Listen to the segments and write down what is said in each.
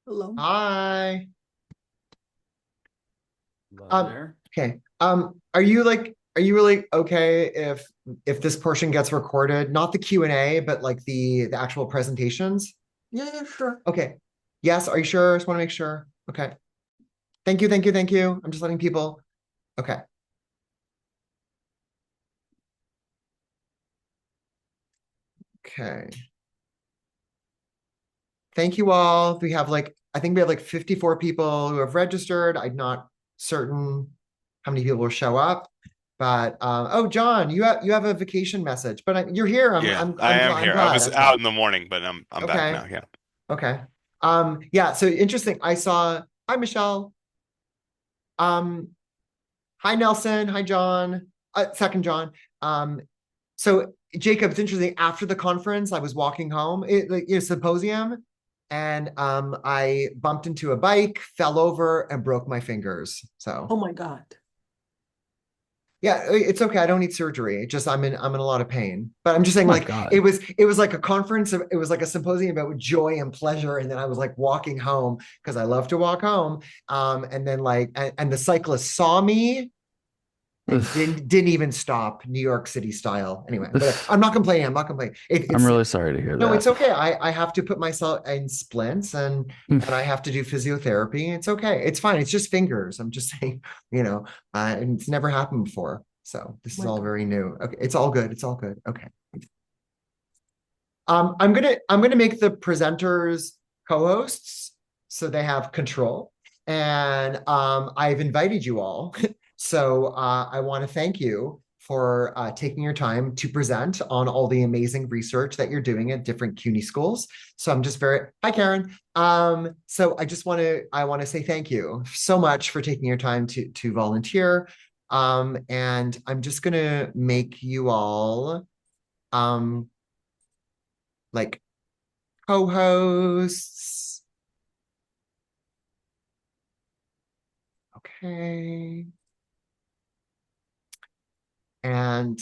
Hello. Hi. Hello Um, there. okay. Are you really okay if this portion gets recorded? Not the Q&A, but like the actual presentations? Yeah, yeah, sure. Okay. Yes, are you sure? Just want to make sure. Okay. Thank you, thank you, thank you. I'm just letting people. Okay. Okay. Thank you all. I think we have like 54 people who have registered. I'm not certain how many people will show up, but oh, John, you have a vacation message, but you're here. Yeah, I am I'm here. I glad. was I'm glad. out in the morning, but I'm back Okay. now. Yeah. Okay. Yeah. So interesting. Hi, Michelle. Um, Hi, Nelson. Hi, John. Second John. Um, so Jacob, it's interesting. After the conference, I was walking home, symposium, and I bumped into a bike, fell over, and broke my fingers. So Oh my God. yeah, it's okay. I don't need surgery. It just I'm in a lot of pain. But I'm just Oh saying, my like God. it was like a conference. It was like a symposium about joy and pleasure, and then I was like walking home because I love to walk home. And then and the cyclist saw me and Ugh. didn't even stop New York City style. Anyway, whatever. Ugh. I'm not complaining. I'm not complaining. I'm It's really sorry to hear no, it's that. okay. I have to put myself in splints and I have to do physiotherapy. It's okay. It's fine. It's just fingers. I'm just saying, and it's never happened before. So this Oh is my all God. very new. Okay, it's all good. It's all good. Okay. I'm gonna make the presenters co-hosts so they have control. And I've invited you all. So I want to thank you for taking your time to present on all the amazing research that you're doing at different CUNY schools. So I'm just very hi Karen. So I want to say thank you so much for taking your time to volunteer. And I'm just gonna make you all um like co-hosts. Okay. And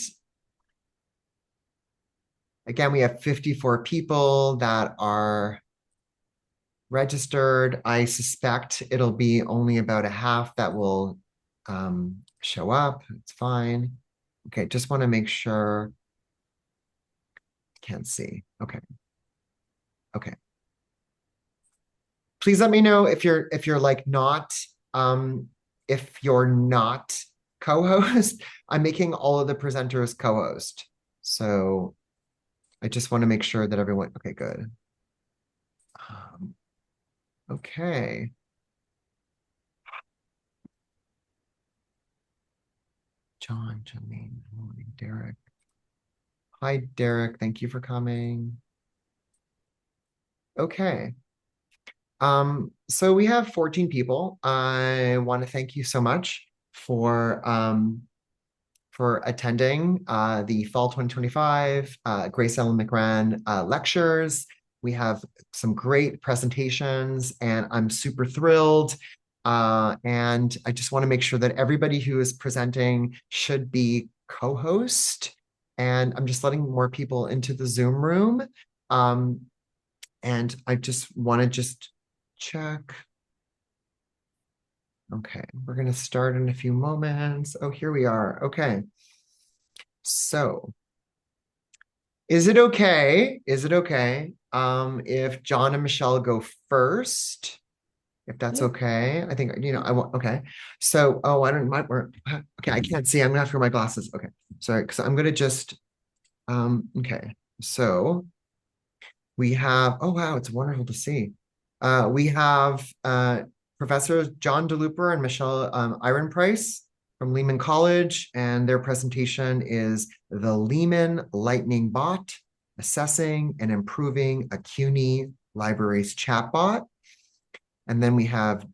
again, we have 54 people that are registered. I suspect it'll be only about a half that will show up. It's fine. Okay, just want to make sure. Can't see. Okay. Okay. Please let me know if you're like not if you're not co-host. I'm making all of the presenters co-host. So I just want to make sure that everyone, okay, good. Um, okay. John, Janine, Emily, Derek. Hi, Derek. Thank you for coming. Okay. So we have 14 people. I want to thank you so much for attending the Fall 2025 Grace Ellen McCrann lectures. We have some great presentations, and I'm super thrilled. And I just want to make sure that everybody who is presenting should be co-host. And I'm just letting more people into the Zoom room. Um, and I just want to just check. Okay, we're going to start in a few moments. Oh, here we are. Okay. So is it okay? Is it okay if John and Michelle go first? If that's Yeah. okay. I think Yeah. I want okay. So I don't might work. Okay, I can't see. I'm gonna have to wear my glasses. Okay. Sorry, because I'm gonna just okay. So we have oh wow, it's wonderful to see. We have Professors John DeLuper and Michelle Iron Price from Lehman College, and their presentation is the Lehman Lightning Bot, Assessing and Improving a CUNY Libraries Chatbot. And then we have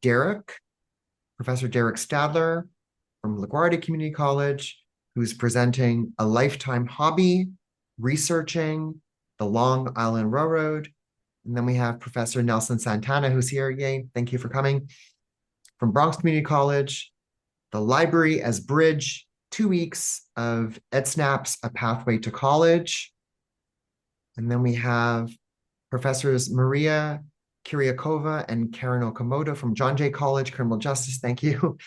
Professor Derek Stadler from LaGuardia Community College, who's presenting a lifetime hobby, researching the Long Island Railroad. And then we have Professor Nelson Santana, who's here. Yay, thank you for coming. From Bronx Community College, the library as bridge, 2 weeks of EdSnaps, A Pathway to College. And then we have Professors Maria Kiriakova and Karen Okamoto from John Jay College, Criminal Justice. Thank you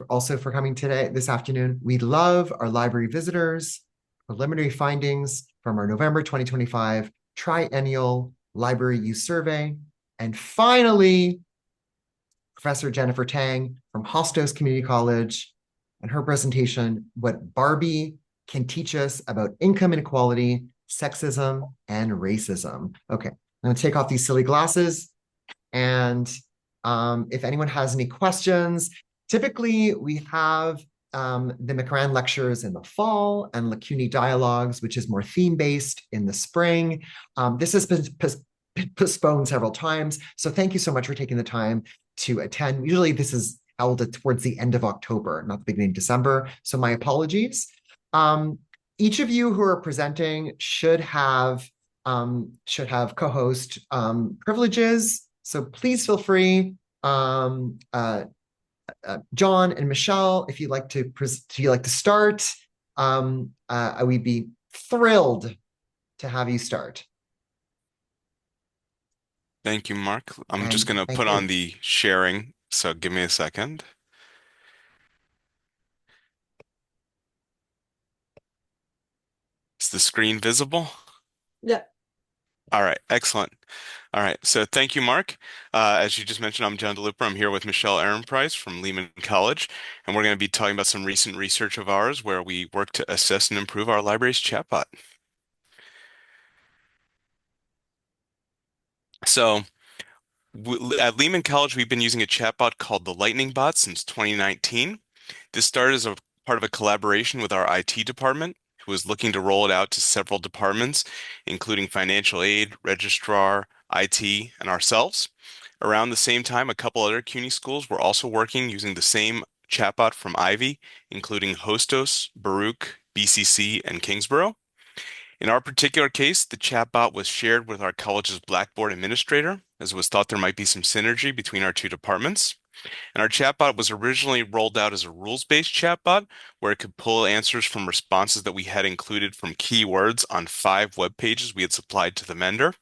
also for coming this afternoon. We love our library visitors, preliminary findings from our November 2025 triennial library use survey. And finally, Professor Jennifer Tang from Hostos Community College and her presentation, What Barbie Can Teach Us About Income Inequality, Sexism, and Racism. Okay, I'm gonna take off these silly glasses. And if anyone has any questions, typically we have the McCrann lectures in the fall and LACUNY dialogues, which is more theme-based in the spring. This has been postponed several times. So thank you so much for taking the time to attend. Usually this is held towards the end of October, not the beginning of December. So my apologies. Each of you who are presenting should have co-host privileges. So please feel free. John and Michelle, if you'd like to start, I would be thrilled to have you start. Thank you, Mark. I'm just going to put on the sharing, so give me a second. Is the screen visible? Yeah. All right, excellent. All right, so thank you, Mark. As you just mentioned, I'm John DeLuper. I'm here with Michelle Ehrenpreis from Lehman College, and we're going to be talking about some recent research of ours where we work to assess and improve our library's chatbot. So at Lehman College, we've been using a chatbot called the Lightning Bot since 2019. This started as a part of a collaboration with our IT department, who was looking to roll it out to several departments, including financial aid, registrar, IT, and ourselves. Around the same time, a couple other CUNY schools were also working using the same chatbot from Ivy, including Hostos, Baruch, BCC, and Kingsborough. In our particular case, the chatbot was shared with our college's Blackboard administrator, as it was thought there might be some synergy between our two departments. And our chatbot was originally rolled out as a rules-based chatbot, where it could pull answers from responses that we had included from keywords on 5 web pages we had supplied to the vendor.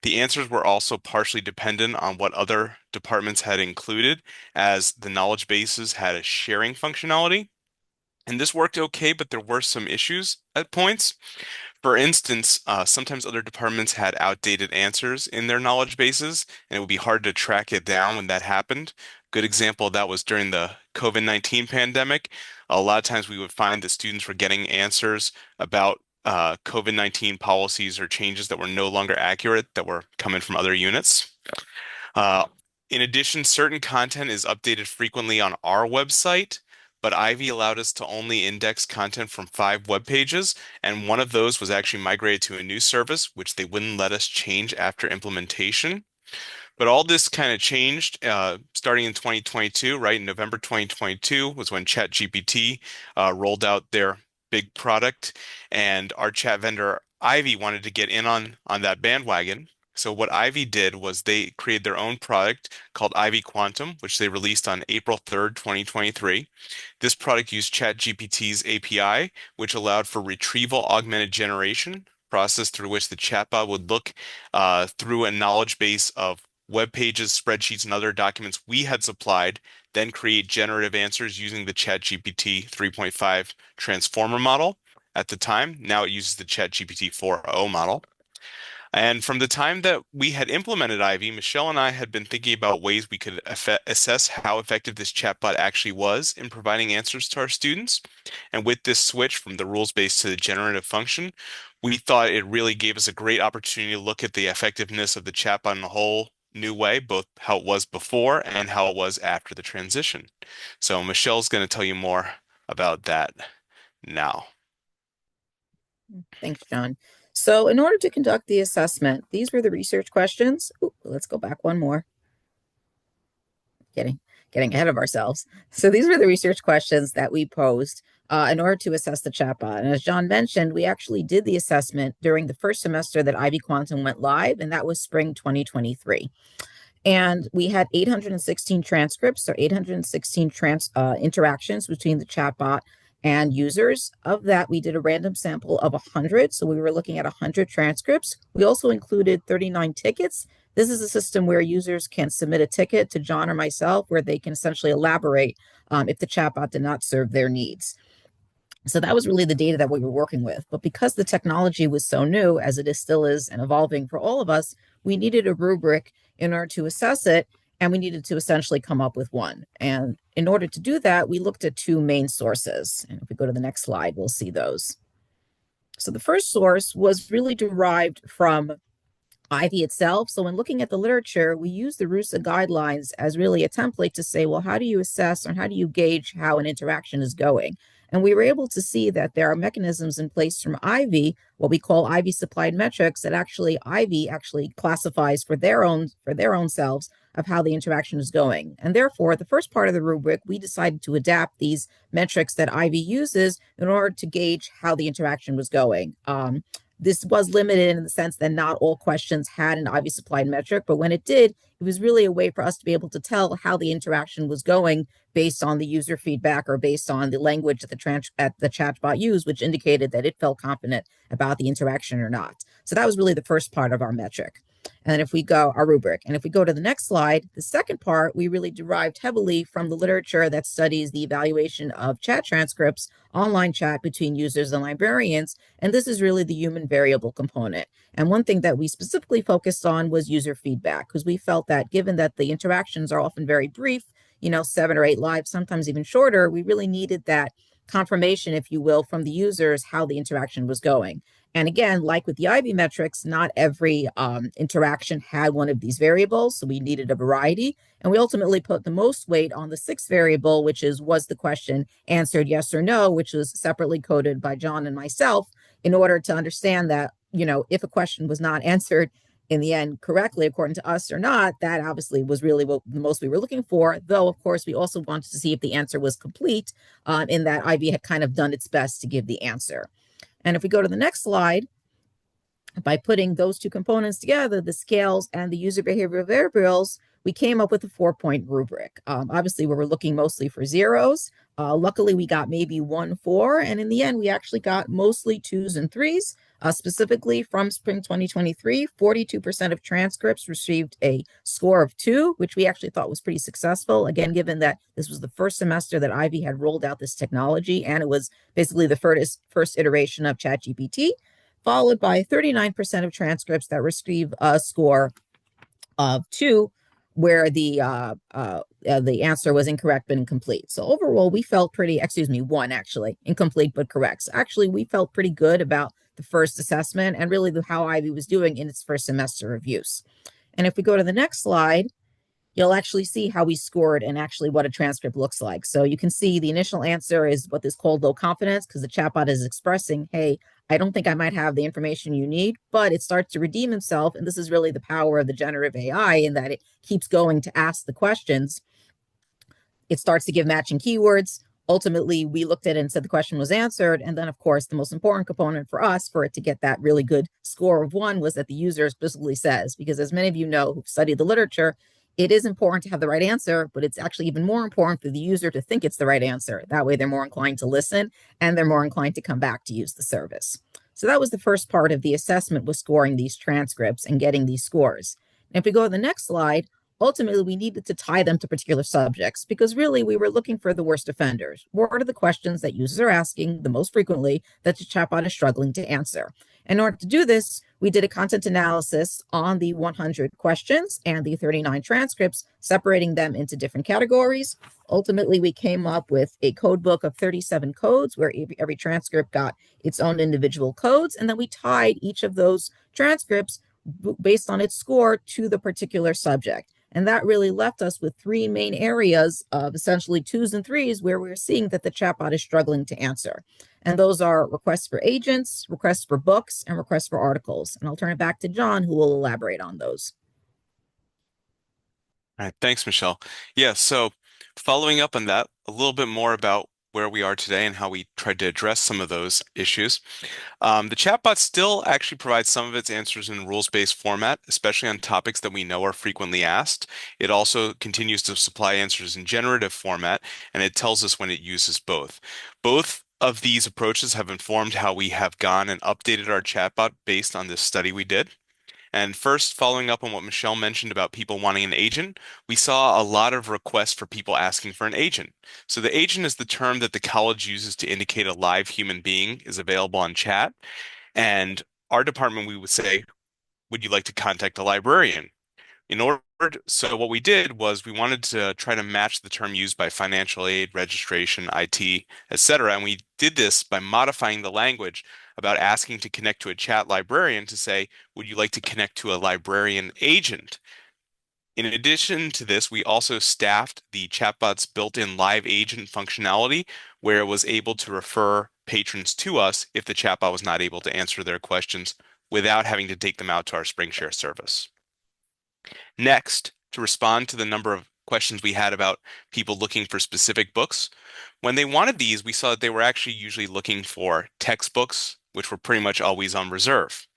The answers were also partially dependent on what other departments had included, as the knowledge bases had a sharing functionality. And this worked okay, but there were some issues at points. For instance, sometimes other departments had outdated answers in their knowledge bases, and it would be hard to track it down when that happened. Good example of that was during the COVID-19 pandemic. A lot of times we would find that students were getting answers about COVID-19 policies or changes that were no longer accurate that were coming from other units. In addition, certain content is updated frequently on our website, but Ivy allowed us to only index content from 5 web pages, and one of those was actually migrated to a new service, which they wouldn't let us change after implementation. But all this kind of changed starting in 2022, right? In November 2022 was when ChatGPT rolled out their big product, and our chat vendor Ivy wanted to get in on that bandwagon. So what Ivy did was they created their own product called Ivy Quantum, which they released on April 3rd, 2023. This product used ChatGPT's API, which allowed for retrieval augmented generation, process through which the chatbot would look through a knowledge base of web pages, spreadsheets, and other documents we had supplied, then create generative answers using the ChatGPT 3.5 transformer model at the time. Now it uses the ChatGPT 4.0 model. And from the time that we had implemented Ivy, Michelle and I had been thinking about ways we could assess how effective this chatbot actually was in providing answers to our students. And with this switch from the rules-based to the generative function, we thought it really gave us a great opportunity to look at the effectiveness of the chatbot in a whole new way, both how it was before and how it was after the transition. So Michelle's going to tell you more about that now. Thanks, John. So in order to conduct the assessment, these were the research questions. Ooh, let's go back one more. Getting ahead of ourselves. So these were the research questions that we posed in order to assess the chatbot. And as John mentioned, we actually did the assessment during the first semester that Ivy Quantum went live, and that was spring 2023. And we had 816 transcripts, so 816 interactions between the chatbot and users. Of that, we did a random sample of 100. So we were looking at 100 transcripts. We also included 39 tickets This is a system where users can submit a ticket to John or myself where they can essentially elaborate if the chatbot did not serve their needs. So that was really the data that we were working with. But because the technology was so new, as it is still is and evolving for all of us, we needed a rubric in order to assess it, and we needed to essentially come up with one. And in order to do that, we looked at two main sources. And if we go to the next slide, we'll see those. So the first source was really derived from Ivy itself. So when looking at the literature, we use the RUSA guidelines as really a template to say, well, how do you assess or how do you gauge how an interaction is going? And we were able to see that there are mechanisms in place from Ivy, what we call Ivy supplied metrics, that actually Ivy actually classifies for their own selves of how the interaction is going. And therefore, the first part of the rubric, we decided to adapt these metrics that Ivy uses in order to gauge how the interaction was going. This was limited in the sense that not all questions had an Ivy supplied metric, but when it did, it was really a way for us to be able to tell how the interaction was going based on the user feedback or based on the language that the chatbot used, which indicated that it felt confident about the interaction or not. So that was really the first part of our metric. And then if we go, our rubric, and if we go to the next slide, the second part, we really derived heavily from the literature that studies the evaluation of chat transcripts, online chat between users and librarians. And this is really the human variable component. And one thing that we specifically focused on was user feedback, because we felt that given that the interactions are often very brief, 7 or 8 lives, sometimes even shorter, we really needed that confirmation, if you will, from the users how the interaction was going. And again, like with the Ivy metrics, not every interaction had one of these variables, so we needed a variety. And we ultimately put the most weight on the 6th variable, which is, was the question answered yes or no, which was separately coded by John and myself in order to understand that, if a question was not answered in the end correctly according to us or not, that obviously was really what the most we were looking for. Though, of course, we also wanted to see if the answer was complete, in that Ivy had kind of done its best to give the answer. And if we go to the next slide, by putting those two components together, the scales and the user behavioral variables, we came up with a 4-point rubric. Obviously, we were looking mostly for zeros. Luckily, we got maybe 1, 4, and in the end, we actually got mostly 2s and 3s. Specifically from spring 2023, 42% of transcripts received a score of 2, which we actually thought was pretty successful. Again, given that this was the first semester that Ivy had rolled out this technology, and it was basically the first iteration of ChatGPT, followed by 39% of transcripts that receive a score of 2, where the answer was incorrect but incomplete. So overall, we felt 1 actually, incomplete but correct. So actually, we felt pretty good about the first assessment and really how Ivy was doing in its first semester of use. And if we go to the next slide, you'll actually see how we scored and actually what a transcript looks like. So you can see the initial answer is what is called low confidence, because the chatbot is expressing, hey, I don't think I might have the information you need, but it starts to redeem itself. And this is really the power of the generative AI in that it keeps going to ask the questions. It starts to give matching keywords. Ultimately, we looked at it and said the question was answered. And then, of course, the most important component for us for it to get that really good score of 1 was that the user explicitly says, because as many of you know who've studied the literature, it is important to have the right answer, but it's actually even more important for the user to think it's the right answer. That way, they're more inclined to listen and they're more inclined to come back to use the service. So that was the first part of the assessment, was scoring these transcripts and getting these scores. And if we go to the next slide, ultimately, we needed to tie them to particular subjects because really we were looking for the worst offenders. What are the questions that users are asking the most frequently that the chatbot is struggling to answer? In order to do this, we did a content analysis on the 100 questions and the 39 transcripts, separating them into different categories. Ultimately, we came up with a code book of 37 codes where every transcript got its own individual codes, and then we tied each of those transcripts based on its score to the particular subject. And that really left us with 3 main areas of essentially 2s and 3s where we're seeing that the chatbot is struggling to answer. And those are requests for agents, requests for books, and requests for articles. And I'll turn it back to John, who will elaborate on those. All right, thanks, Michelle. Yeah, so following up on that, a little bit more about where we are today and how we tried to address some of those issues. The chatbot still actually provides some of its answers in rules-based format, especially on topics that we know are frequently asked. It also continues to supply answers in generative format, and it tells us when it uses both. Both of these approaches have informed how we have gone and updated our chatbot based on this study we did. And first, following up on what Michelle mentioned about people wanting an agent, we saw a lot of requests for people asking for an agent. So the agent is the term that the college uses to indicate a live human being is available on chat. And our department, we would say, would you like to contact a librarian? So what we did was we wanted to try to match the term used by financial aid, registration, IT, etc. And we did this by modifying the language about asking to connect to a chat librarian to say, would you like to connect to a librarian agent? In addition to this, we also staffed the chatbot's built-in live agent functionality, where it was able to refer patrons to us if the chatbot was not able to answer their questions without having to take them out to our SpringShare service. Next, to respond to the number of questions we had about people looking for specific books, when they wanted these, we saw that they were actually usually looking for textbooks, which were pretty much always on reserve.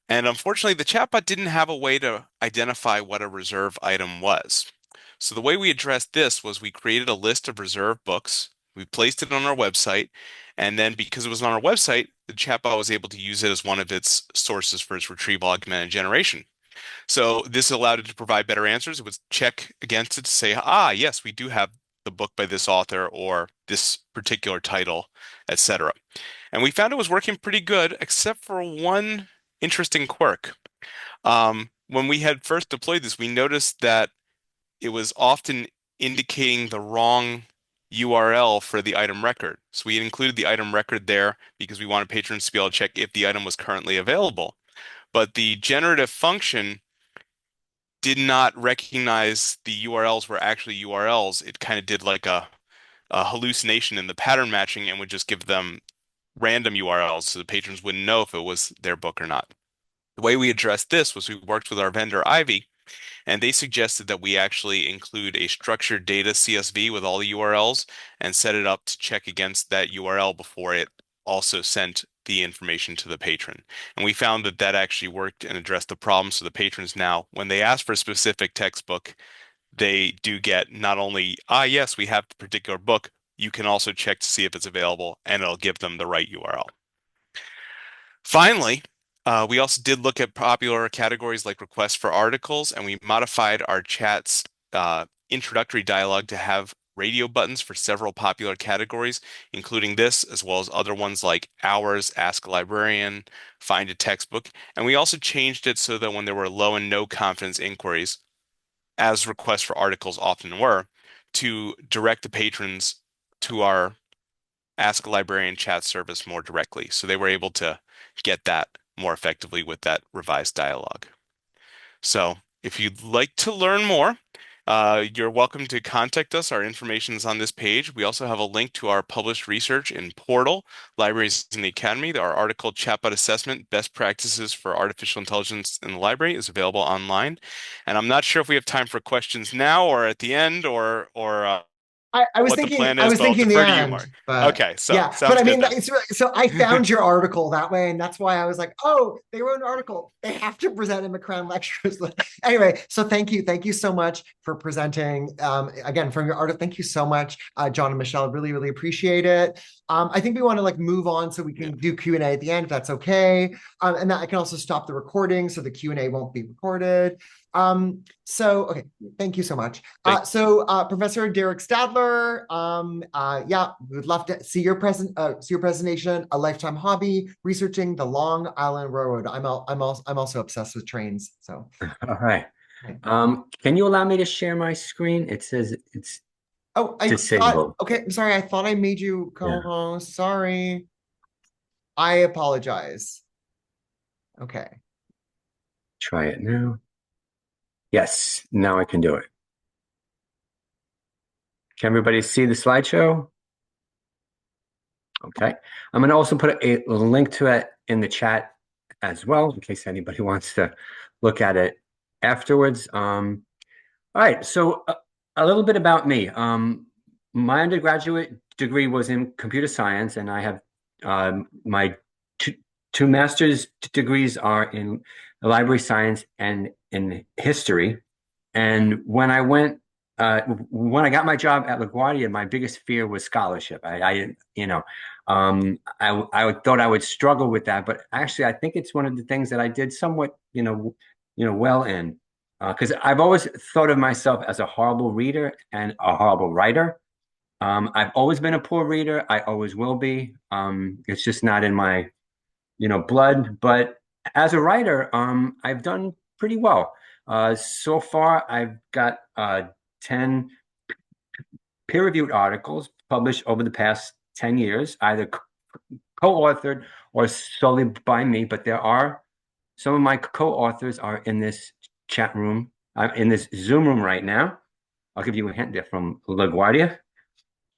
And unfortunately, the chatbot didn't have a way to identify what a reserve item was. So the way we addressed this was we created a list of reserve books, we placed it on our website, and then because it was on our website, the chatbot was able to use it as one of its sources for its retrieval augmented generation. So this allowed it to provide better answers. It would check against it to say, ah, yes, we do have the book by this author or this particular title, etc. And we found it was working pretty good, except for one interesting quirk. When we had first deployed this, we noticed that it was often indicating the wrong URL for the item record. So we had included the item record there because we wanted patrons to be able to check if the item was currently available. But the generative function did not recognize the URLs were actually URLs. It kind of did like a hallucination in the pattern matching and would just give them random URLs so the patrons wouldn't know if it was their book or not. The way we addressed this was we worked with our vendor Ivy, and they suggested that we actually include a structured data CSV with all the URLs and set it up to check against that URL before it also sent the information to the patron. And we found that that actually worked and addressed the problem. So the patrons now, when they ask for a specific textbook, they do get not only, ah, yes, we have the particular book, you can also check to see if it's available and it'll give them the right URL. Finally, we also did look at popular categories like requests for articles, and we modified our chat's introductory dialogue to have radio buttons for several popular categories, including this, as well as other ones like Hours, Ask a Librarian, Find a Textbook. And we also changed it so that when there were low and no confidence inquiries, as requests for articles often were, to direct the patrons to our Ask a Librarian chat service more directly. So they were able to get that more effectively with that revised dialogue. So if you'd like to learn more, you're welcome to contact us. Our information is on this page. We also have a link to our published research in Portal, Libraries in the Academy. Our article, Chatbot Assessment, Best Practices for Artificial Intelligence in the Library, is available online. And I'm not sure if we have time for questions now or at the end or I was what the thinking, plan I is, was but I'll thinking the defer to you, end, Mark. but Okay, so yeah, but sounds I good mean, then. it's so I found your article that way, and that's why I was like, oh, they wrote an article. They have to present in McCrann lectures. Anyway, so thank you so much for presenting. Again, from your article, thank you so much, John and Michelle. Really, really appreciate it. I think we want to like move on so we can do Q&A at the end, if that's okay. And that I can also stop the recording so the Q&A won't be recorded. Okay, thank you so much. Professor Derek Stadler, yeah, we would love to see your presentation, A Lifetime Hobby, Researching the Long Island Railroad. I'm also obsessed with trains. So all right. Can you allow me to share my screen? It says it's disabled. Okay, I'm sorry, I thought I made you co-host. Sorry. I apologize. Okay. Try it now. Yes, now I can do it. Can everybody see the slideshow? Okay. I'm going to also put a link to it in the chat as well, in case anybody wants to look at it afterwards. All right. So a little bit about me. My undergraduate degree was in computer science, and I have my two master's degrees are in library science and in history. And when I got my job at LaGuardia, my biggest fear was scholarship. I thought I would struggle with that, but actually, I think it's one of the things that I did somewhat, well in, because I've always thought of myself as a horrible reader and a horrible writer. I've always been a poor reader. I always will be. It's just not in my, blood. But as a writer, I've done pretty well. So far, I've got 10 peer-reviewed articles published over the past 10 years, either co-authored or solely by me. But there are some of my co-authors are in this chat room. I'm in this Zoom room right now. I'll give you a hint. They're from LaGuardia.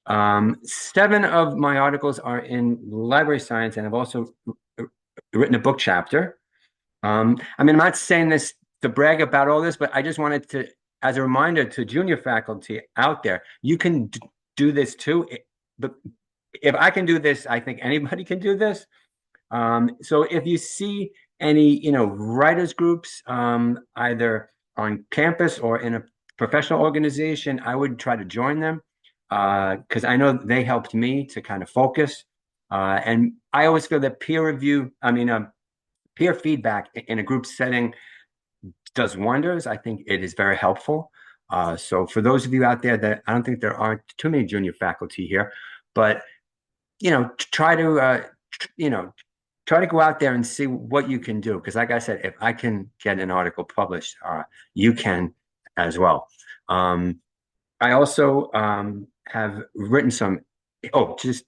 7 of my articles are in library science, and I've also written a book chapter. I'm not saying this to brag about all this, but I just wanted to, as a reminder to junior faculty out there, you can do this too. If I can do this, I think anybody can do this. So if you see any, writers groups, either on campus or in a professional organization, I would try to join them because I know they helped me to kind of focus. And I always feel that peer feedback in a group setting does wonders. I think it is very helpful. So for those of you out there that I don't think there are too many junior faculty here, but try to try to go out there and see what you can do. Because like I said, if I can get an article published, you can as well. I also have written some, just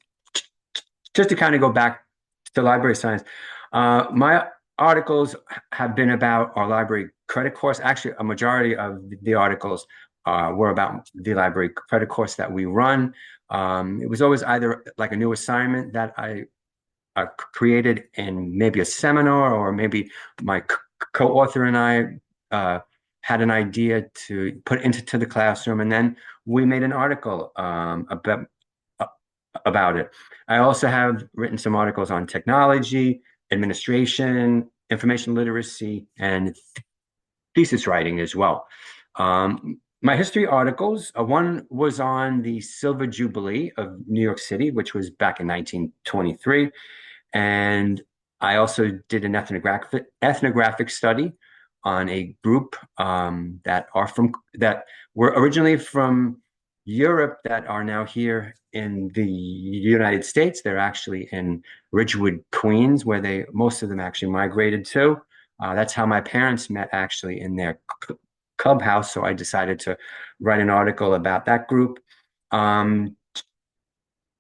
to kind of go back to library science. My articles have been about our library credit course. Actually, a majority of the articles were about the library credit course that we run. It was always either like a new assignment that I created in maybe a seminar, or maybe my co-author and I had an idea to put into the classroom, and then we made an article about it. I also have written some articles on technology, administration, information literacy, and thesis writing as well. My history articles, one was on the Silver Jubilee of New York City, which was back in 1923. And I also did an ethnographic study on a group that were originally from Europe that are now here in the United States. They're actually in Ridgewood, Queens, where most of them actually migrated to. That's how my parents met, actually, in their clubhouse. So I decided to write an article about that group.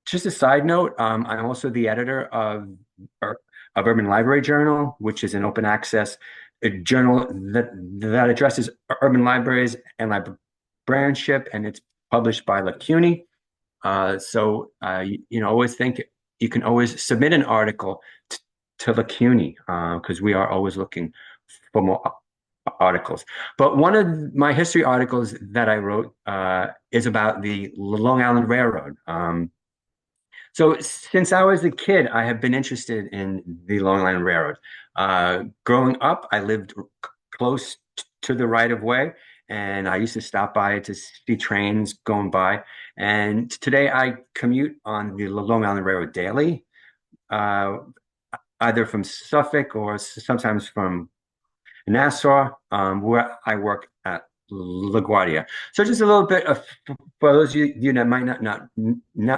Just a side note, I'm also the editor of Urban Library Journal, which is an open access journal that addresses urban libraries and librarianship, and it's published by LACUNY. So always think you can always submit an article to LACUNY because we are always looking for more articles. But one of my history articles that I wrote is about the Long Island Railroad. So since I was a kid, I have been interested in the Long Island Railroad. Growing up, I lived close to the right of way, and I used to stop by to see trains going by. And today I commute on the Long Island Railroad daily, either from Suffolk or sometimes from Nassau, where I work at LaGuardia. So just a little bit of, for those of you that might not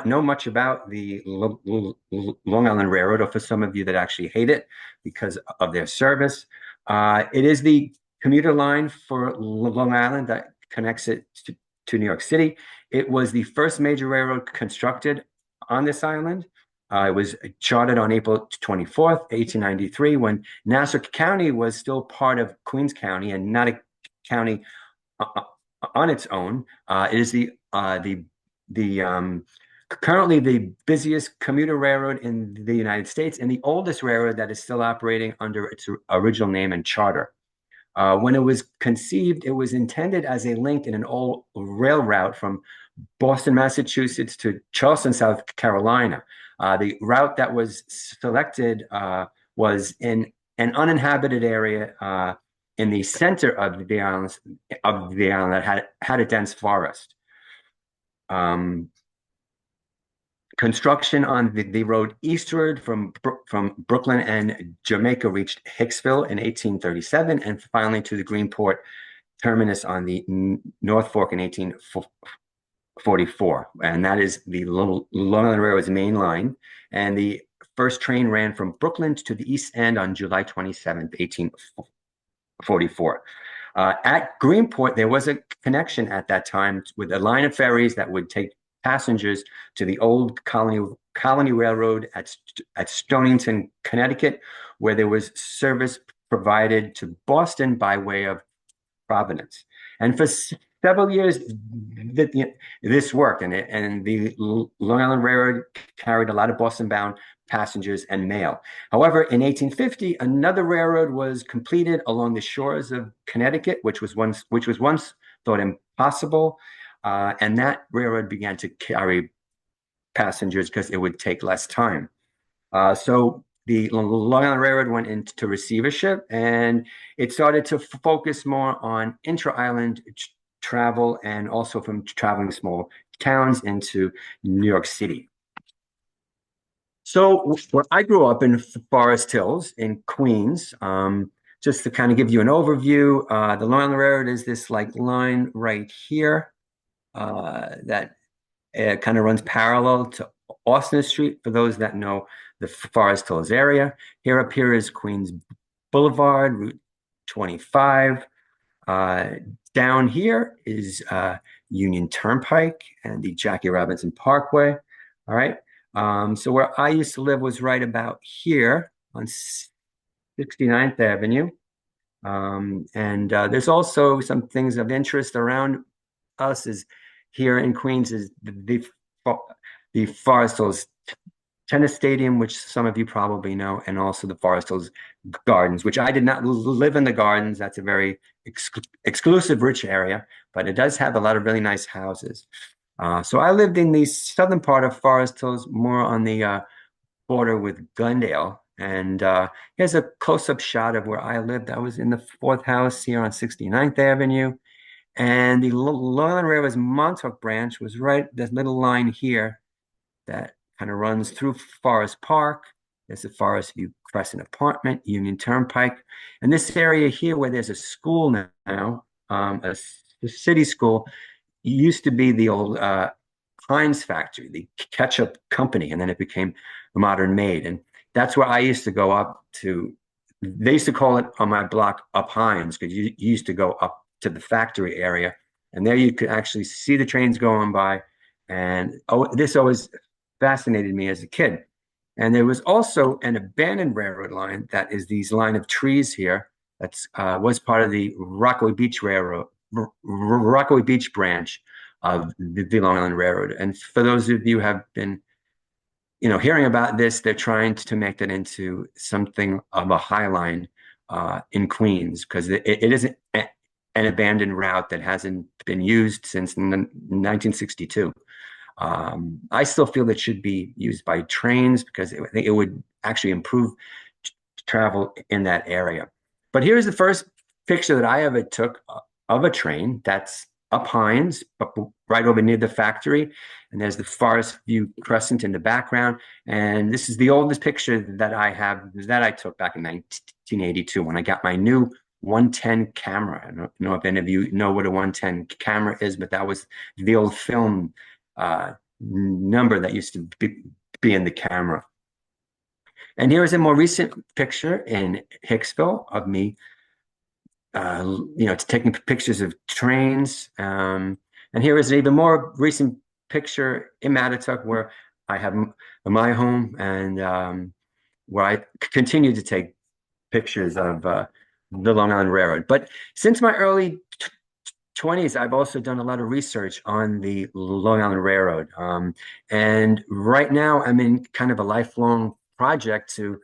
know much about the Long Island Railroad, or for some of you that actually hate it because of their service, it is the commuter line for Long Island that connects it to New York City. It was the first major railroad constructed on this island. It was chartered on April 24th, 1893, when Nassau County was still part of Queens County and not a county on its own. It is currently the busiest commuter railroad in the United States, and the oldest railroad that is still operating under its original name and charter. When it was conceived, it was intended as a link in an old rail route from Boston, Massachusetts to Charleston, South Carolina. The route that was selected was in an uninhabited area in the center of the island that had a dense forest. Construction on the road eastward from Brooklyn and Jamaica reached Hicksville in 1837, and finally to the Greenport terminus on the North Fork in 1844. And that is the Long Island Railroad's main line. And the first train ran from Brooklyn to the East End on July 27th, 1844. At Greenport, there was a connection at that time with a line of ferries that would take passengers to the old Colony Railroad at Stonington, Connecticut, where there was service provided to Boston by way of Providence. And for several years, this worked, and the Long Island Railroad carried a lot of Boston-bound passengers and mail. However, in 1850, another railroad was completed along the shores of Connecticut, which was once thought impossible. And that railroad began to carry passengers because it would take less time. So the Long Island Railroad went into receivership, and it started to focus more on intra-island travel and also from traveling small towns into New York City. So where I grew up in Forest Hills in Queens, just to kind of give you an overview, the Long Island Railroad is this like line right here. That kind of runs parallel to Austin Street for those that know the Forest Hills area. Here up here is Queens Boulevard, Route 25. Down here is Union Turnpike and the Jackie Robinson Parkway. All right. So where I used to live was right about here on 69th Avenue. And there's also some things of interest around us is here in Queens is the Forest Hills Tennis Stadium, which some of you probably know, and also the Forest Hills Gardens, which I did not live in the gardens. That's a very exclusive, rich area, but it does have a lot of really nice houses. So I lived in the southern part of Forest Hills, more on the border with Glendale. And here's a close-up shot of where I lived. I was in the fourth house here on 69th Avenue. And the Long Island Railroad's Montauk branch was right, this little line here that kind of runs through Forest Park. There's a Forest View Crescent apartment, Union Turnpike. And this area here where there's a school now, a city school, used to be the old Heinz factory, the ketchup company, and then it became a Modern Maid. And that's where I used to go up to. They used to call it on my block Up Heinz because you used to go up to the factory area, and there you could actually see the trains going by. And this always fascinated me as a kid. And there was also an abandoned railroad line that is these line of trees here that's was part of the Rockaway Beach Railroad, Rockaway Beach branch of the Long Island Railroad. And for those of you who have been hearing about this, they're trying to make that into something of a high line in Queens because it isn't an abandoned route that hasn't been used since 1962. I still feel it should be used by trains because I think it would actually improve travel in that area. But here's the first picture that I ever took of a train. That's up Heinz, but right over near the factory. And there's the Forest View Crescent in the background. And this is the oldest picture that I have that I took back in 1982 when I got my new 110 camera. I don't know if any of you know what a 110 camera is, but that was the old film number that used to be in the camera. And here is a more recent picture in Hicksville of me, taking pictures of trains. And here is an even more recent picture in Mattituck where I have my home and where I continue to take pictures of the Long Island Railroad. But since my early 20s, I've also done a lot of research on the Long Island Railroad. And right now I'm in kind of a lifelong project to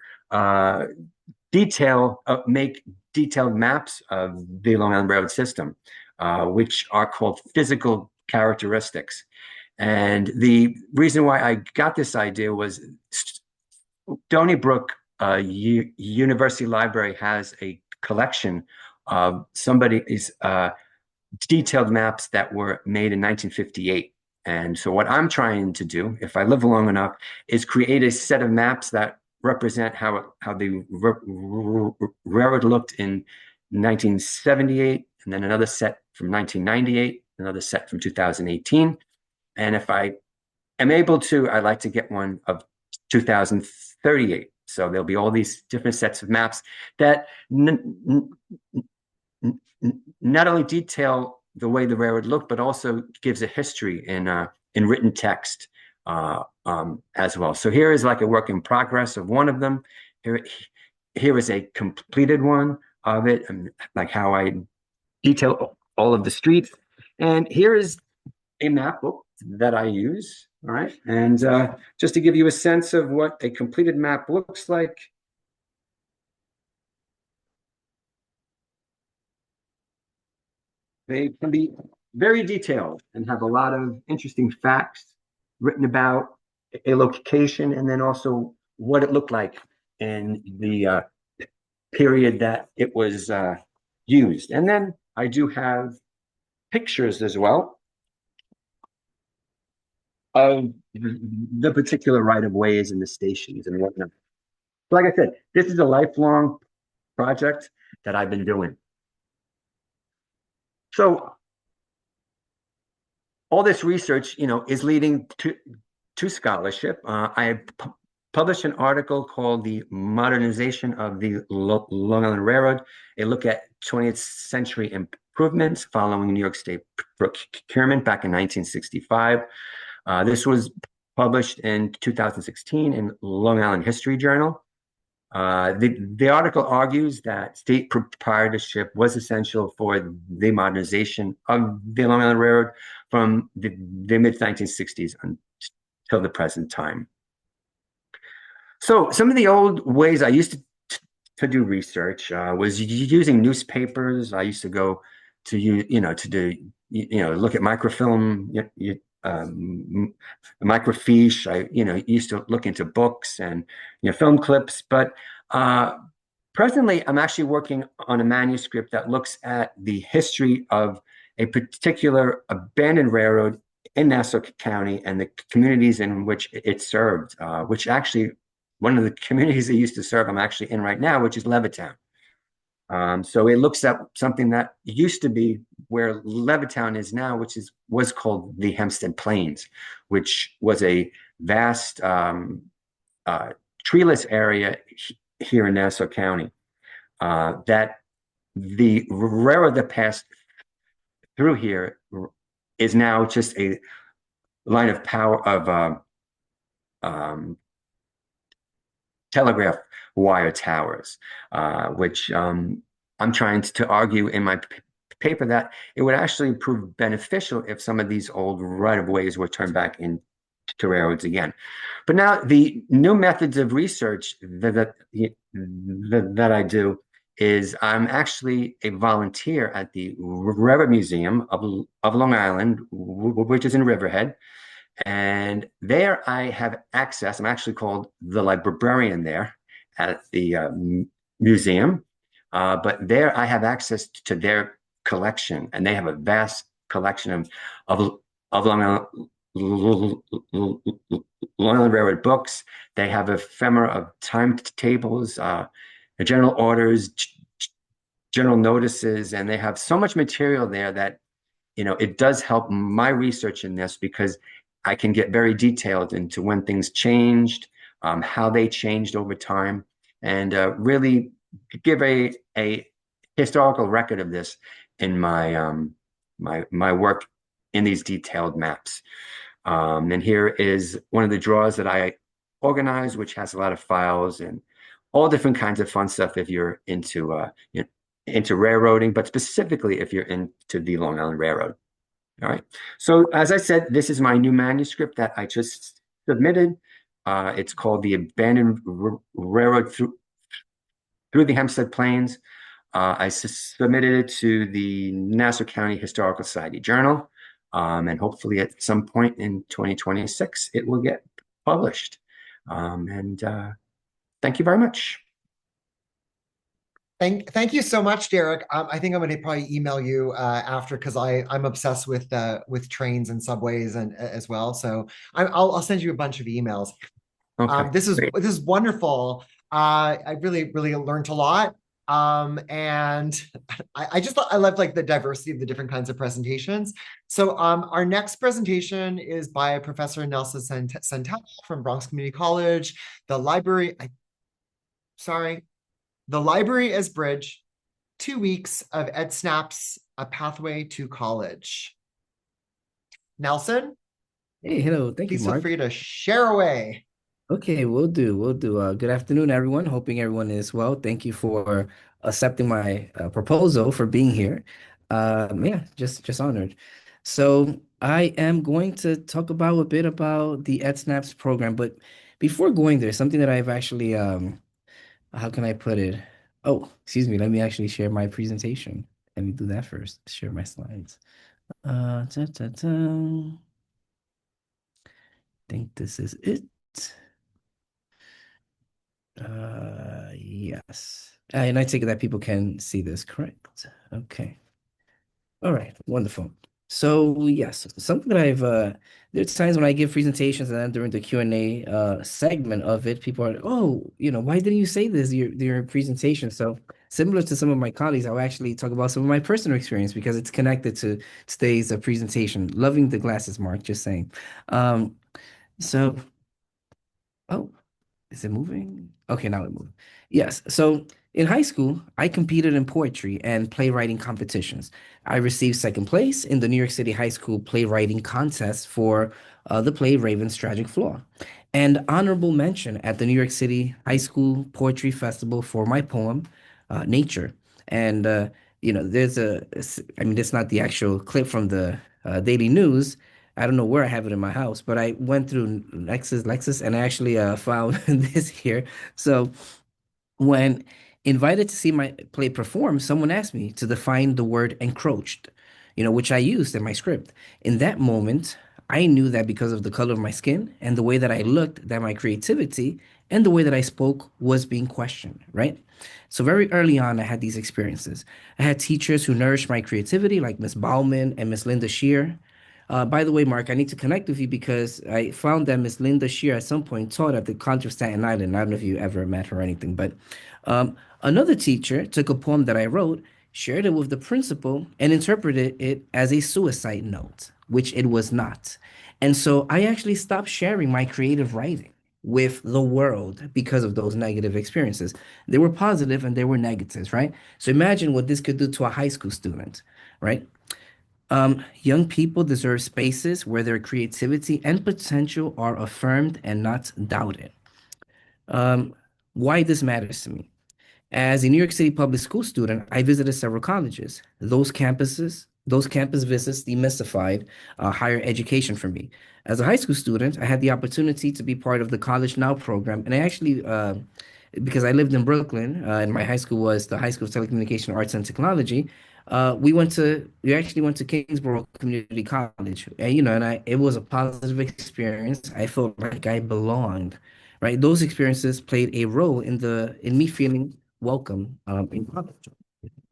make detailed maps of the Long Island Railroad system, which are called physical characteristics. And the reason why I got this idea was Stony Brook University Library has a collection of somebody's detailed maps that were made in 1958. And so what I'm trying to do, if I live long enough, is create a set of maps that represent how the railroad looked in 1978, and then another set from 1998, another set from 2018. And if I am able to, I'd like to get one of 2038. So there'll be all these different sets of maps that not only detail the way the railroad looked, but also gives a history in written text as well. So here is like a work in progress of one of them. Here is a completed one of it, and like how I detail all of the streets. And here is a map book that I use. All right, and just to give you a sense of what a completed map looks like. They can be very detailed and have a lot of interesting facts written about a location, and then also what it looked like in the period that it was used. And then I do have pictures as well of the particular right-of-ways and the stations and whatnot. Like I said, this is a lifelong project that I've been doing. So all this research, is leading to scholarship. I published an article called "The Modernization of the Long Island Railroad: A Look at 20th Century Improvements Following New York State Procurement" back in 1965. This was published in 2016 in Long Island History Journal. The article argues that state proprietorship was essential for the modernization of the Long Island Railroad from the mid-1960s until the present time. So some of the old ways I used to do research was using newspapers. I used to go to look at microfilm, microfiche. I used to look into books and film clips. But presently, I'm actually working on a manuscript that looks at the history of a particular abandoned railroad in Nassau County and the communities in which it served, which actually one of the communities it used to serve I'm actually in right now, which is Levittown. So it looks at something that used to be where Levittown is now, which was called the Hempstead Plains, which was a vast treeless area here in Nassau County. That the railroad that passed through here is now just a line of power of telegraph wire towers, which I'm trying to argue in my paper that it would actually prove beneficial if some of these old right-of-ways were turned back into railroads again. But now the new methods of research that I do is I'm actually a volunteer at the Railroad Museum of Long Island, which is in Riverhead. And there I have access. I'm actually called the librarian there at the museum. But there I have access to their collection, and they have a vast collection of Long Island Railroad books. They have ephemera of timetables, general orders, general notices, and they have so much material there that it does help my research in this, because I can get very detailed into when things changed, how they changed over time, and really give a historical record of this in my my work in these detailed maps. And here is one of the drawers that I organized, which has a lot of files and all different kinds of fun stuff if you're into railroading, but specifically if you're into the Long Island Railroad. All right. So as I said, this is my new manuscript that I just submitted. It's called "The Abandoned Railroad Through the Hempstead Plains." I submitted it to the Nassau County Historical Society Journal, and hopefully at some point in 2026 it will get published. Thank you very much. Thank you so much, Derek. I think I'm going to probably email you after because I'm obsessed with trains and subways and as well. So I'll send you a bunch of emails. Okay, great. This is wonderful. I really learned a lot. And I just thought I loved like the diversity of the different kinds of presentations. So our next presentation is by Professor Nelson Santella from Bronx Community College. The library, sorry, the library as bridge, 2 weeks of EdSnaps, a pathway to college. Nelson, Hey, hello. Thank you, please feel Mark. free to share away. Okay, we'll do. We'll do. Good afternoon, everyone. Hoping everyone is well. Thank you for accepting my proposal for being here. Yeah, just honored. So I am going to talk about a bit about the EdSnaps program, but before going there, something that I've actually how can I put it? Oh, excuse me. Let me actually share my presentation. Let me do that first. Share my slides. Ta, ta, ta. Think this is it. Yes. And I take it that people can see this, correct? Okay. All right. Wonderful. So yes, something that there's times when I give presentations and then during the Q&A segment of it, people are, oh, why didn't you say this your presentation? So similar to some of my colleagues, I'll actually talk about some of my personal experience because it's connected to today's presentation. Loving the glasses, Mark, just saying. So, oh. Is it moving? Okay, now it moved. Yes. So in high school, I competed in poetry and playwriting competitions. I received second place in the New York City High School playwriting contest for the play Raven's Tragic Flaw, and honorable mention at the New York City High School Poetry Festival for my poem, Nature. And there's I mean, it's not the actual clip from the Daily News. I don't know where I have it in my house, but I went through Lexus, and I actually found this here. So when invited to see my play perform, someone asked me to define the word encroached, which I used in my script. In that moment, I knew that because of the color of my skin and the way that I looked, that my creativity and the way that I spoke was being questioned, right? So very early on, I had these experiences. I had teachers who nourished my creativity, like Miss Bauman and Miss Linda Shear. By the way, Mark, I need to connect with you because I found that Miss Linda Shear at some point taught at the College of Staten Island. I don't know if you ever met her or anything, but another teacher took a poem that I wrote, shared it with the principal, and interpreted it as a suicide note, which it was not. And so I actually stopped sharing my creative writing with the world because of those negative experiences. They were positive and they were negatives, right? So imagine what this could do to a high school student, right? Young people deserve spaces where their creativity and potential are affirmed and not doubted. Um, why this matters to me. As a New York City public school student, I visited several colleges. Those campus visits demystified higher education for me. As a high school student, I had the opportunity to be part of the College Now program, and I actually, because I lived in Brooklyn, and my high school was the High School of Telecommunication Arts and Technology. We actually went to Kingsborough Community College, and it was a positive experience. I felt like I belonged, right? Those experiences played a role in me feeling welcome in college.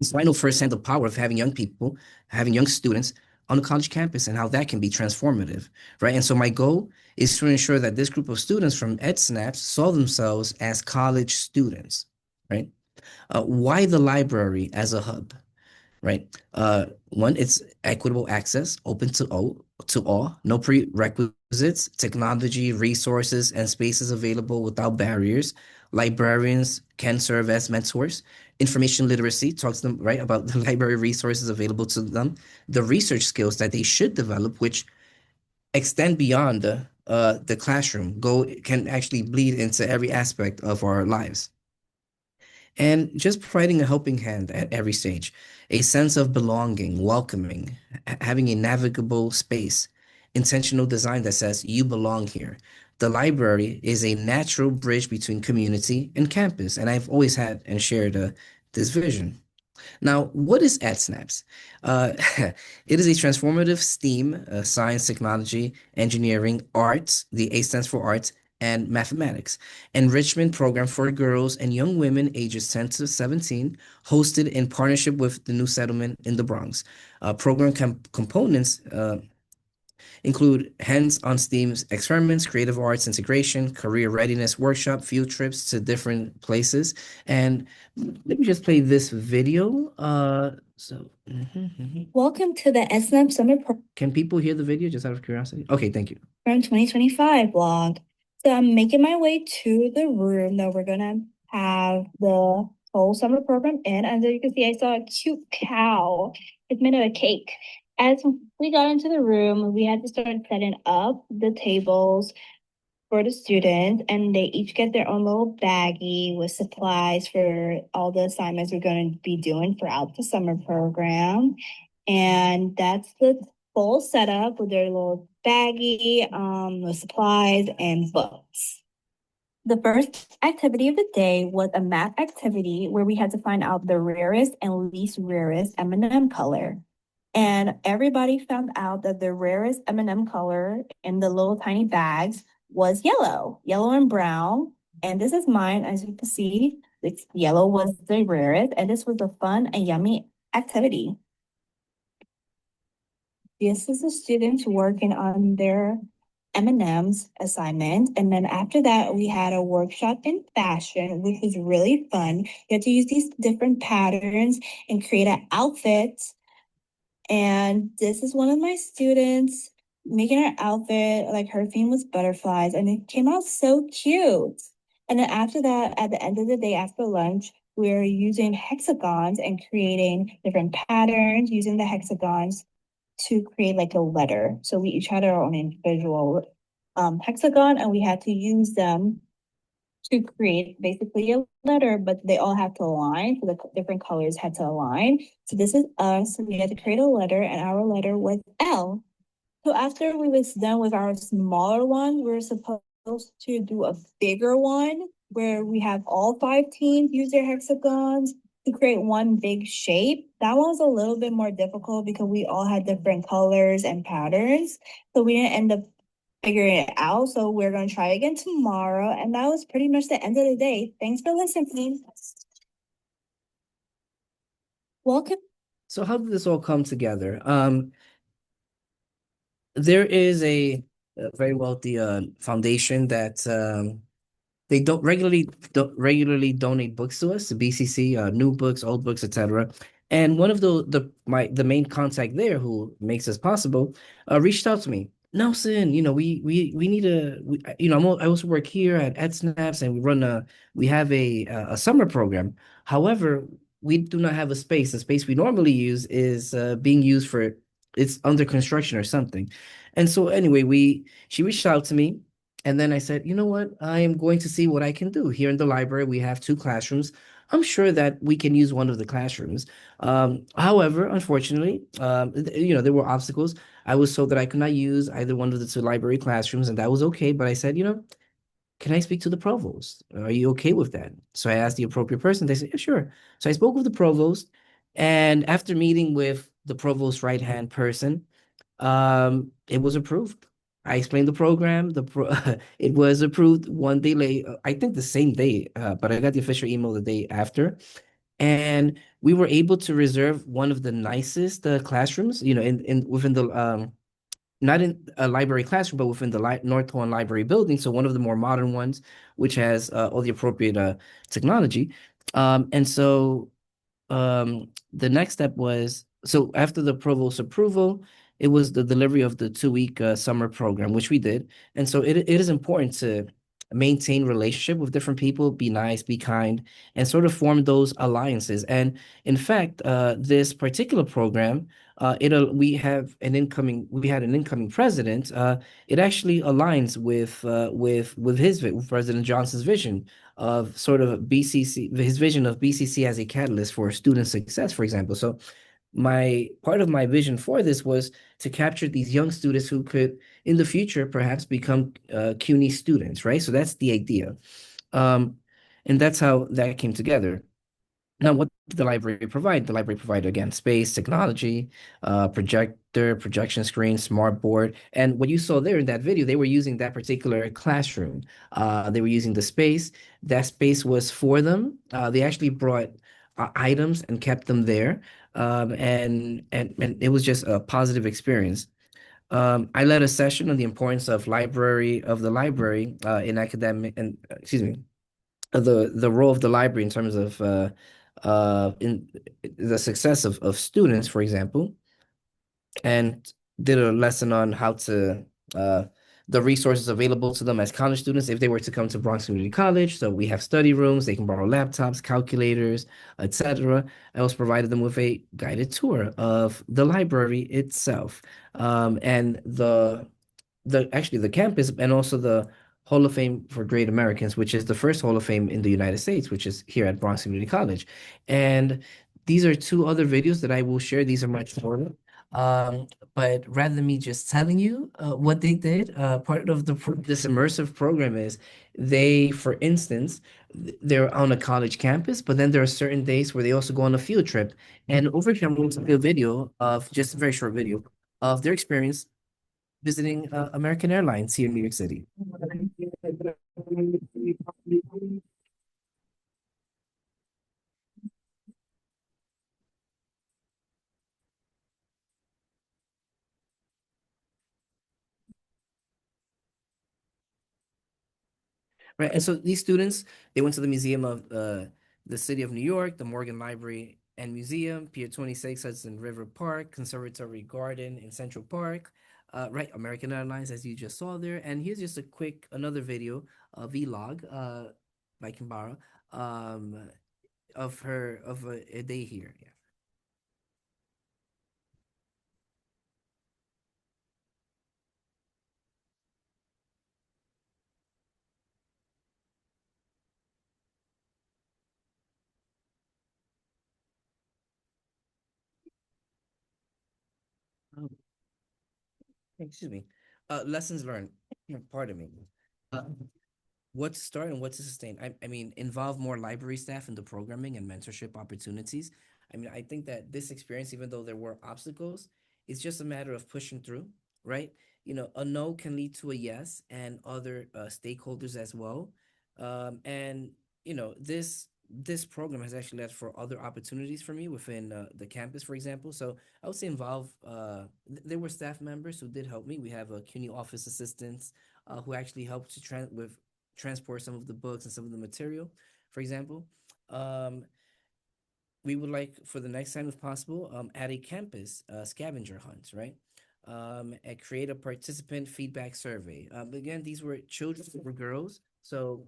So I know firsthand the power of having young people, having young students on the college campus and how that can be transformative, right? And so my goal is to ensure that this group of students from EdSnaps saw themselves as college students, right? Why the library as a hub? Right? One, it's equitable access, open to all, no prerequisites, technology, resources, and spaces available without barriers. Librarians can serve as mentors. Information literacy talks to them, right, about the library resources available to them, the research skills that they should develop, which extend beyond the classroom, can actually bleed into every aspect of our lives and just providing a helping hand at every stage, a sense of belonging, welcoming, having a navigable space, intentional design that says you belong here. The library is a natural bridge between community and campus, and I've always had and shared this vision. Now, what is EdSnaps? It is a transformative STEAM, science, technology, engineering, arts. The A stands for arts and mathematics. Enrichment program for girls and young women ages 10 to 17, hosted in partnership with the New Settlement in the Bronx. Program components include hands-on STEAM experiments, creative arts integration, career readiness workshop, field trips to different places. And let me just play this video. Welcome to the SNAP Summer Can people hear the video just out of curiosity? Okay, thank you. Program 2025 vlog. So I'm making my way to the room that we're gonna have the whole summer program in. And as you can see, I saw a cute cow. It's made of a cake. As we got into the room, we had to start setting up the tables for the students, and they each get their own little baggie with supplies for all the assignments we're going to be doing throughout the summer program. And that's the full setup with their little baggie, with supplies and books. The first activity of the day was a math activity where we had to find out the rarest and least rarest M&M color. And everybody found out that the rarest M&M color in the little tiny bags was yellow and brown. And this is mine, as you can see, yellow was the rarest, and this was a fun and yummy activity. This is the students working on their M&M's assignment. And then after that, we had a workshop in fashion, which was really fun. You had to use these different patterns and create an outfit. And this is one of my students making her outfit, like her theme was butterflies, and it came out so cute. And then after that, at the end of the day, after lunch, we're using hexagons and creating different patterns, using the hexagons to create like a letter. So we each had our own individual hexagon, and we had to use them to create basically a letter, but they all have to align. So the different colors had to align. So this is us. We had to create a letter, and our letter was L. So after we was done with our smaller one, we were supposed to do a bigger one where we have all 5 teams use their hexagons to create one big shape. That one was a little bit more difficult because we all had different colors and patterns. So we didn't end up figuring it out. So we're going to try again tomorrow. And that was pretty much the end of the day. Thanks for listening. Welcome. So how did this all come together? There is a very wealthy foundation that they don't regularly donate books to us, the BCC, new books, old books, etc. And one of the main contact there who makes this possible reached out to me. Nelson, we need I also work here at EdSnaps, and we have a summer program. However, we do not have a space. The space we normally use is being used for it's under construction or something. And so anyway, she reached out to me, and then I said, you know what? I am going to see what I can do. Here in the library, we have 2 classrooms. I'm sure that we can use one of the classrooms. However, unfortunately, there were obstacles. I was told that I could not use either one of the 2 library classrooms, and that was okay. But I said, can I speak to the provost? Are you okay with that? So I asked the appropriate person. They said, yeah, sure. So I spoke with the provost, and after meeting with the provost's right-hand person, it was approved. I explained the program. It was approved one day late, I think the same day, but I got the official email the day after. And we were able to reserve one of the nicest classrooms, in within the not in a library classroom, but within the North Horn Library building. So one of the more modern ones, which has all the appropriate technology. And so the next step was, so after the provost's approval, it was the delivery of the 2-week summer program, which we did. And so it is important to maintain relationship with different people, be nice, be kind, and sort of form those alliances. And in fact, this particular program, we had an incoming president. It actually aligns with President Johnson's vision of sort of BCC, his vision of BCC as a catalyst for student success, for example. So part of my vision for this was to capture these young students who could, in the future, perhaps become CUNY students, right? So that's the idea. And that's how that came together. Now, what the library provide? The library provide again space, technology, projector, projection screen, smart board. And what you saw there in that video, they were using that particular classroom. They were using the space. That space was for them. They actually brought items and kept them there. And it was just a positive experience. I led a session on the importance of the library in academic and excuse me, the role of the library in terms of in the success of students, for example, and did a lesson on how to the resources available to them as college students if they were to come to Bronx Community College. So we have study rooms, they can borrow laptops, calculators, etc. I also provided them with a guided tour of the library itself, and the campus and also the Hall of Fame for Great Americans, which is the first Hall of Fame in the United States, which is here at Bronx Community College. And these are two other videos that I will share. These are much shorter. But rather than me just telling you what they did, part of this immersive program is for instance, they're on a college campus, but then there are certain days where they also go on a field trip. And over here, I'm going to play a video of just a very short video of their experience visiting American Airlines here in New York City. Right. And so these students, they went to the Museum of the City of New York, the Morgan Library and Museum, Pier 26, Hudson River Park, Conservatory Garden in Central Park, right, American Airlines, as you just saw there. And here's just another video, a vlog by Kimbara, of a day here. Yeah. Oh, excuse me. Lessons learned. Pardon me. Uh, what to start and what to sustain. I mean, involve more library staff in the programming and mentorship opportunities. I mean, I think that this experience, even though there were obstacles, it's just a matter of pushing through, right? A no can lead to a yes and other stakeholders as well. And this program has actually led for other opportunities for me within the campus, for example. So I would say involve. There were staff members who did help me. We have a CUNY office assistants who actually helped with transport some of the books and some of the material, for example. Um, we would like for the next time, if possible, add a campus scavenger hunt, right? And create a participant feedback survey. Again, these were children, were girls. So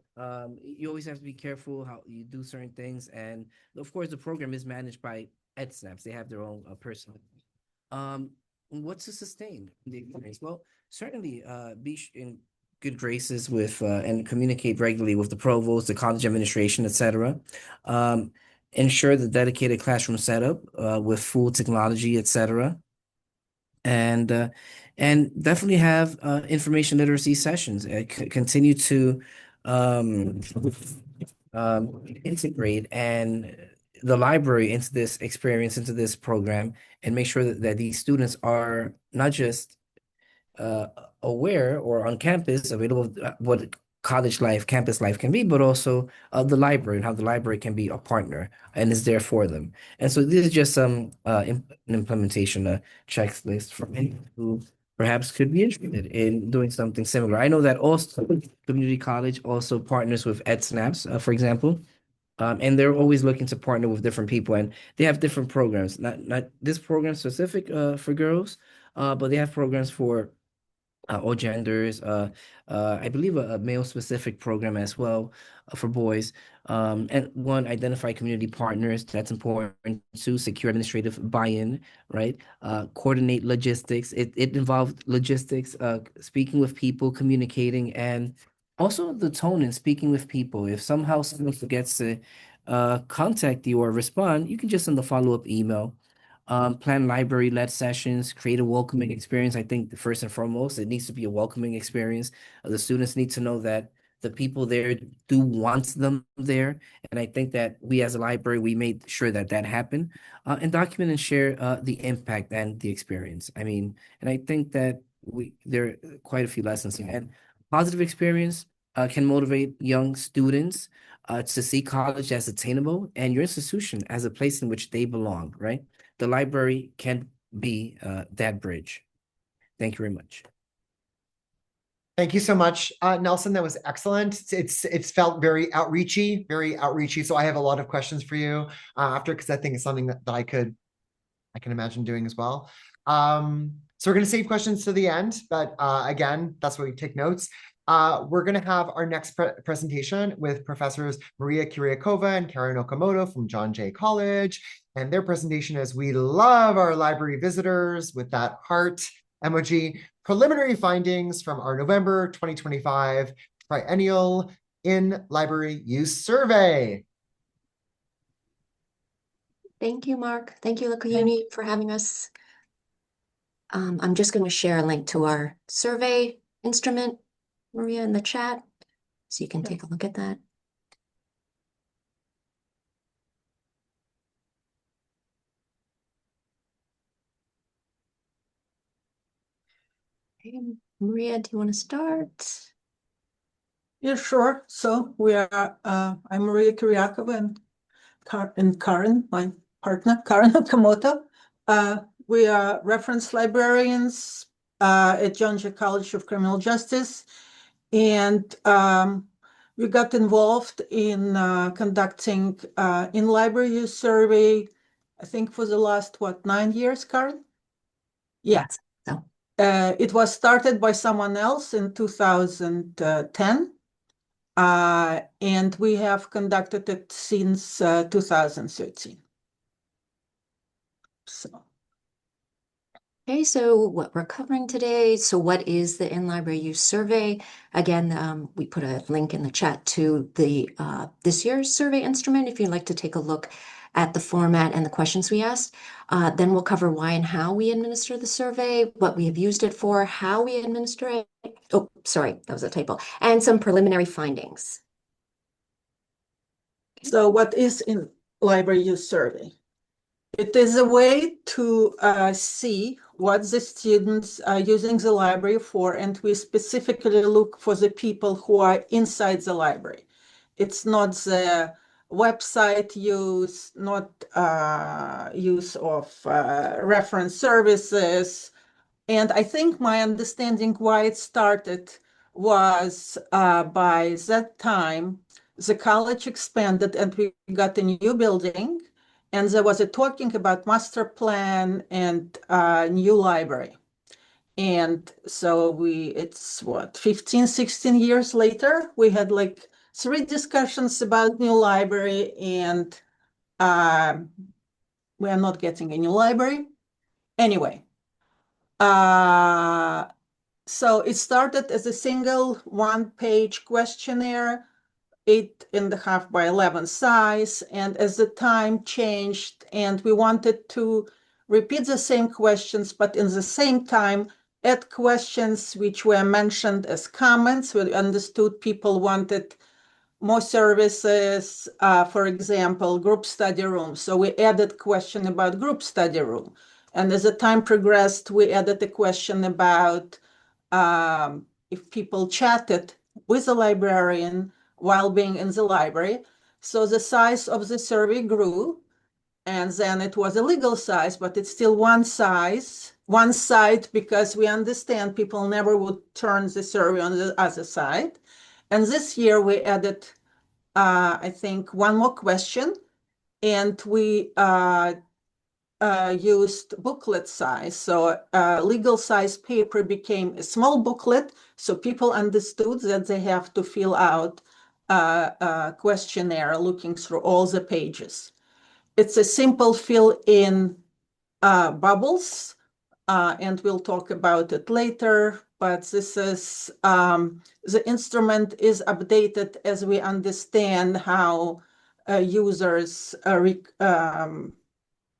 you always have to be careful how you do certain things. And of course, the program is managed by EdSnaps. They have their own person. What to sustain the experience? Well, certainly be in good graces with and communicate regularly with the provost, the college administration, etc. Um, ensure the dedicated classroom setup with full technology, etc. And definitely have information literacy sessions. Continue to um, integrate and the library into this experience, into this program, and make sure that these students are not just uh, aware or on campus available what college life, campus life can be, but also the library and how the library can be a partner and is there for them. And so this is just some an implementation checklist for anyone who perhaps could be interested in doing something similar. I know that also community college also partners with EdSnaps, for example. And they're always looking to partner with different people, and they have different programs. Not this program specific for girls, but they have programs for all genders. I believe a male specific program as well for boys. And one, identify community partners. That's important. Two, secure administrative buy-in, right? Coordinate logistics. It involved logistics, speaking with people, communicating, and also the tone in speaking with people. If somehow someone forgets to contact you or respond, you can just send a follow-up email. Plan library-led sessions, create a welcoming experience. I think first and foremost, it needs to be a welcoming experience. The students need to know that The people there do want them there. And I think that we as a library, we made sure that that happened, and document and share the impact and the experience. I mean, and I think that there are quite a few lessons here. And positive experience can motivate young students to see college as attainable and your institution as a place in which they belong, right? The library can be that bridge. Thank you very much. Thank you so much, Nelson. That was excellent. It's felt very outreachy, very outreachy. So I have a lot of questions for you after, because I think it's something that I can imagine doing as well. So we're going to save questions to the end, but again, that's why we take notes. We're going to have our next presentation with Professors Maria Kiriakova and Karen Okamoto from John Jay College. And their presentation is "We Love Our Library Visitors" with that heart emoji. Preliminary findings from our November 2025 triennial in-library use survey. Thank you, Mark. Thank you, LACUNY, for having us. I'm just going to share a link to our survey instrument, Maria, in the chat, so you can take a look at that. Okay, Maria, do you want to start? Yeah, sure. So I'm Maria Kiriakova and Karen, my partner, Karen Okamoto. We are reference librarians at John Jay College of Criminal Justice. And we got involved in conducting in-library use survey, I think for the last, 9 years, Karen? Yeah. So. It was started by someone else in 2010. And we have conducted it since 2013. So. Okay, so what we're covering today, so what is the in-library use survey? Again, we put a link in the chat to the this year's survey instrument if you'd like to take a look at the format and the questions we asked. Then we'll cover why and how we administer the survey, what we have used it for, how we administer it. Oh, sorry, that was a typo. And some preliminary findings. So what is in library use survey? It is a way to see what the students are using the library for, and we specifically look for the people who are inside the library. It's not the website use, not use of reference services. And I think my understanding why it started was by that time, the college expanded and we got a new building, and there was a talking about master plan and new library. And so it's 15, 16 years later, we had like 3 discussions about new library, and we are not getting a new library. Anyway, so it started as a single 1-page questionnaire, 8.5 by 11 size. And as the time changed and we wanted to repeat the same questions, but in the same time, add questions which were mentioned as comments, we understood people wanted more services, for example, group study room. So we added question about group study room. And as the time progressed, we added a question about if people chatted with a librarian while being in the library. So the size of the survey grew, and then it was a legal size, but it's still one side, because we understand people never would turn the survey on the other side. And this year we added, I think, one more question, and we used booklet size. So legal size paper became a small booklet, so people understood that they have to fill out a questionnaire looking through all the pages. It's a simple fill-in bubbles, and we'll talk about it later, but this is, the instrument is updated as we understand how users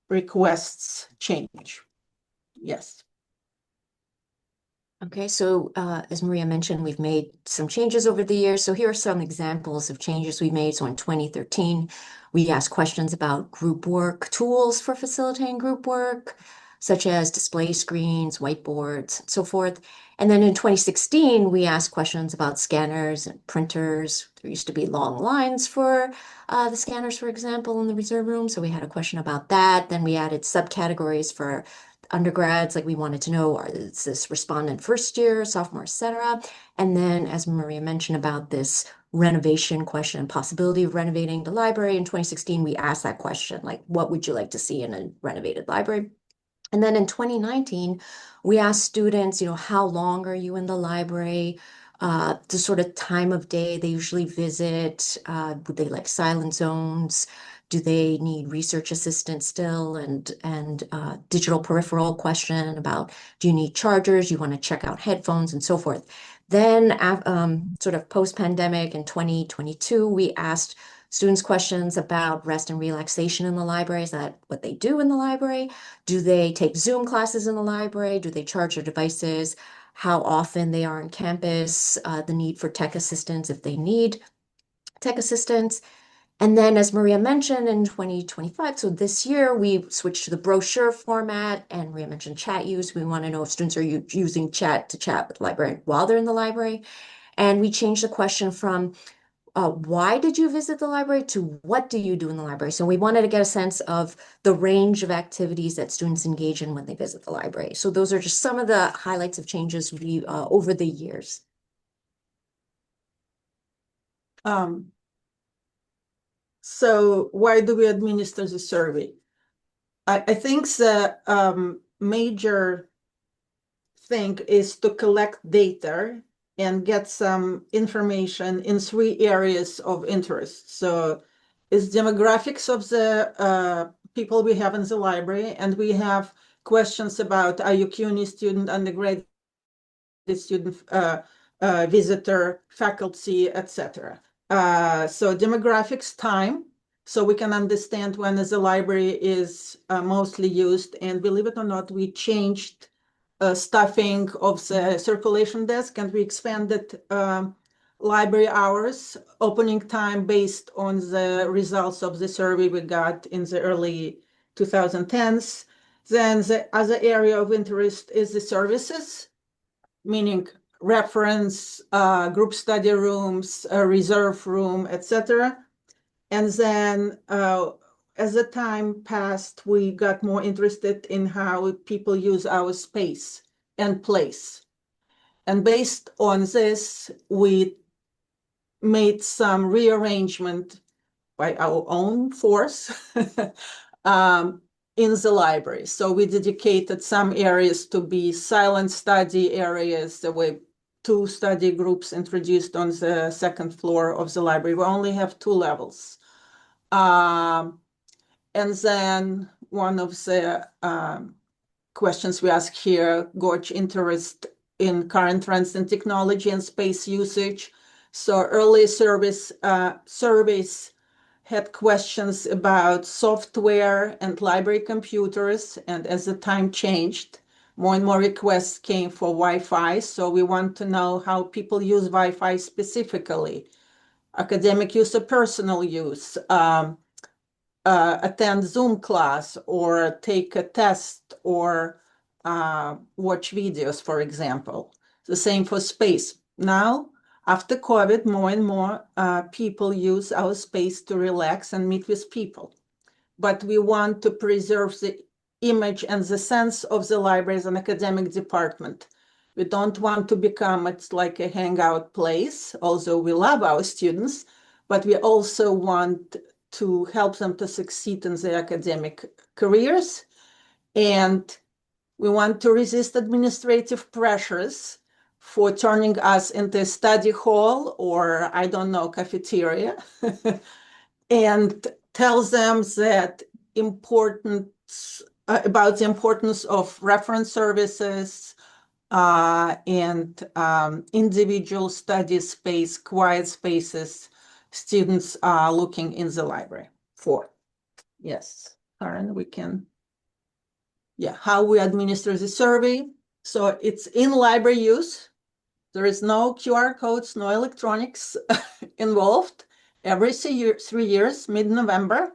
requests change. Yes. Okay, so as Maria mentioned, we've made some changes over the years. So here are some examples of changes we made. So in 2013, we asked questions about group work tools for facilitating group work, such as display screens, whiteboards, and so forth. And then in 2016, we asked questions about scanners and printers. There used to be long lines for the scanners, for example, in the reserve room. So we had a question about that. Then we added subcategories for undergrads, like we wanted to know, is this respondent first year, sophomore, etc. And then, as Maria mentioned about this renovation question, possibility of renovating the library in 2016, we asked that question, like, what would you like to see in a renovated library? And then in 2019, we asked students, how long are you in the library? The sort of time of day they usually visit. Would they like silent zones? Do they need research assistance still? And digital peripheral question about, do you need chargers? You want to check out headphones and so forth. Then sort of post-pandemic in 2022, we asked students questions about rest and relaxation in the library. Is that what they do in the library? Do they take Zoom classes in the library? Do they charge their devices? How often they are on campus? The need for tech assistance if they need tech assistance. And then, as Maria mentioned, in 2025, so this year, we switched to the brochure format, and Maria mentioned chat use. We want to know if students are using chat to chat with the librarian while they're in the library. And we changed the question from why did you visit the library to what do you do in the library? So we wanted to get a sense of the range of activities that students engage in when they visit the library. So those are just some of the highlights of changes we over the years. So why do we administer the survey? I think the major thing is to collect data and get some information in 3 areas of interest. So it's demographics of the people we have in the library, and we have questions about LACUNY student, undergraduate student, visitor, faculty, etc. So demographics, time, so we can understand when the library is mostly used. And believe it or not, we changed staffing of the circulation desk, and we expanded library hours, opening time based on the results of the survey we got in the early 2010s. Then the other area of interest is the services, meaning reference, group study rooms, reserve room, etc. And then as the time passed, we got more interested in how people use our space and place. And based on this, we made some rearrangement by our own force in the library. So we dedicated some areas to be silent study areas. There were 2 study groups introduced on the 2nd floor of the library. We only have 2 levels. And then one of the questions we ask here gauge interest in current trends in technology and space usage. So early surveys had questions about software and library computers, and as the time changed, more and more requests came for Wi-Fi. So we want to know how people use Wi-Fi specifically, academic use or personal use, attend Zoom class or take a test or watch videos, for example. The same for space. Now, after COVID, more and more people use our space to relax and meet with people. But we want to preserve the image and the sense of the library as an academic department. We don't want to become, it's like a hangout place, although we love our students, but we also want to help them to succeed in their academic careers. And we want to resist administrative pressures for turning us into a study hall or, I don't know, cafeteria, and tell them that about the importance of reference services and individual study space, quiet spaces students are looking in the library for. Yes, Karen, we can. Yeah, how we administer the survey. So it's in library use. There is no QR codes, no electronics involved. Every 3 years, mid-November,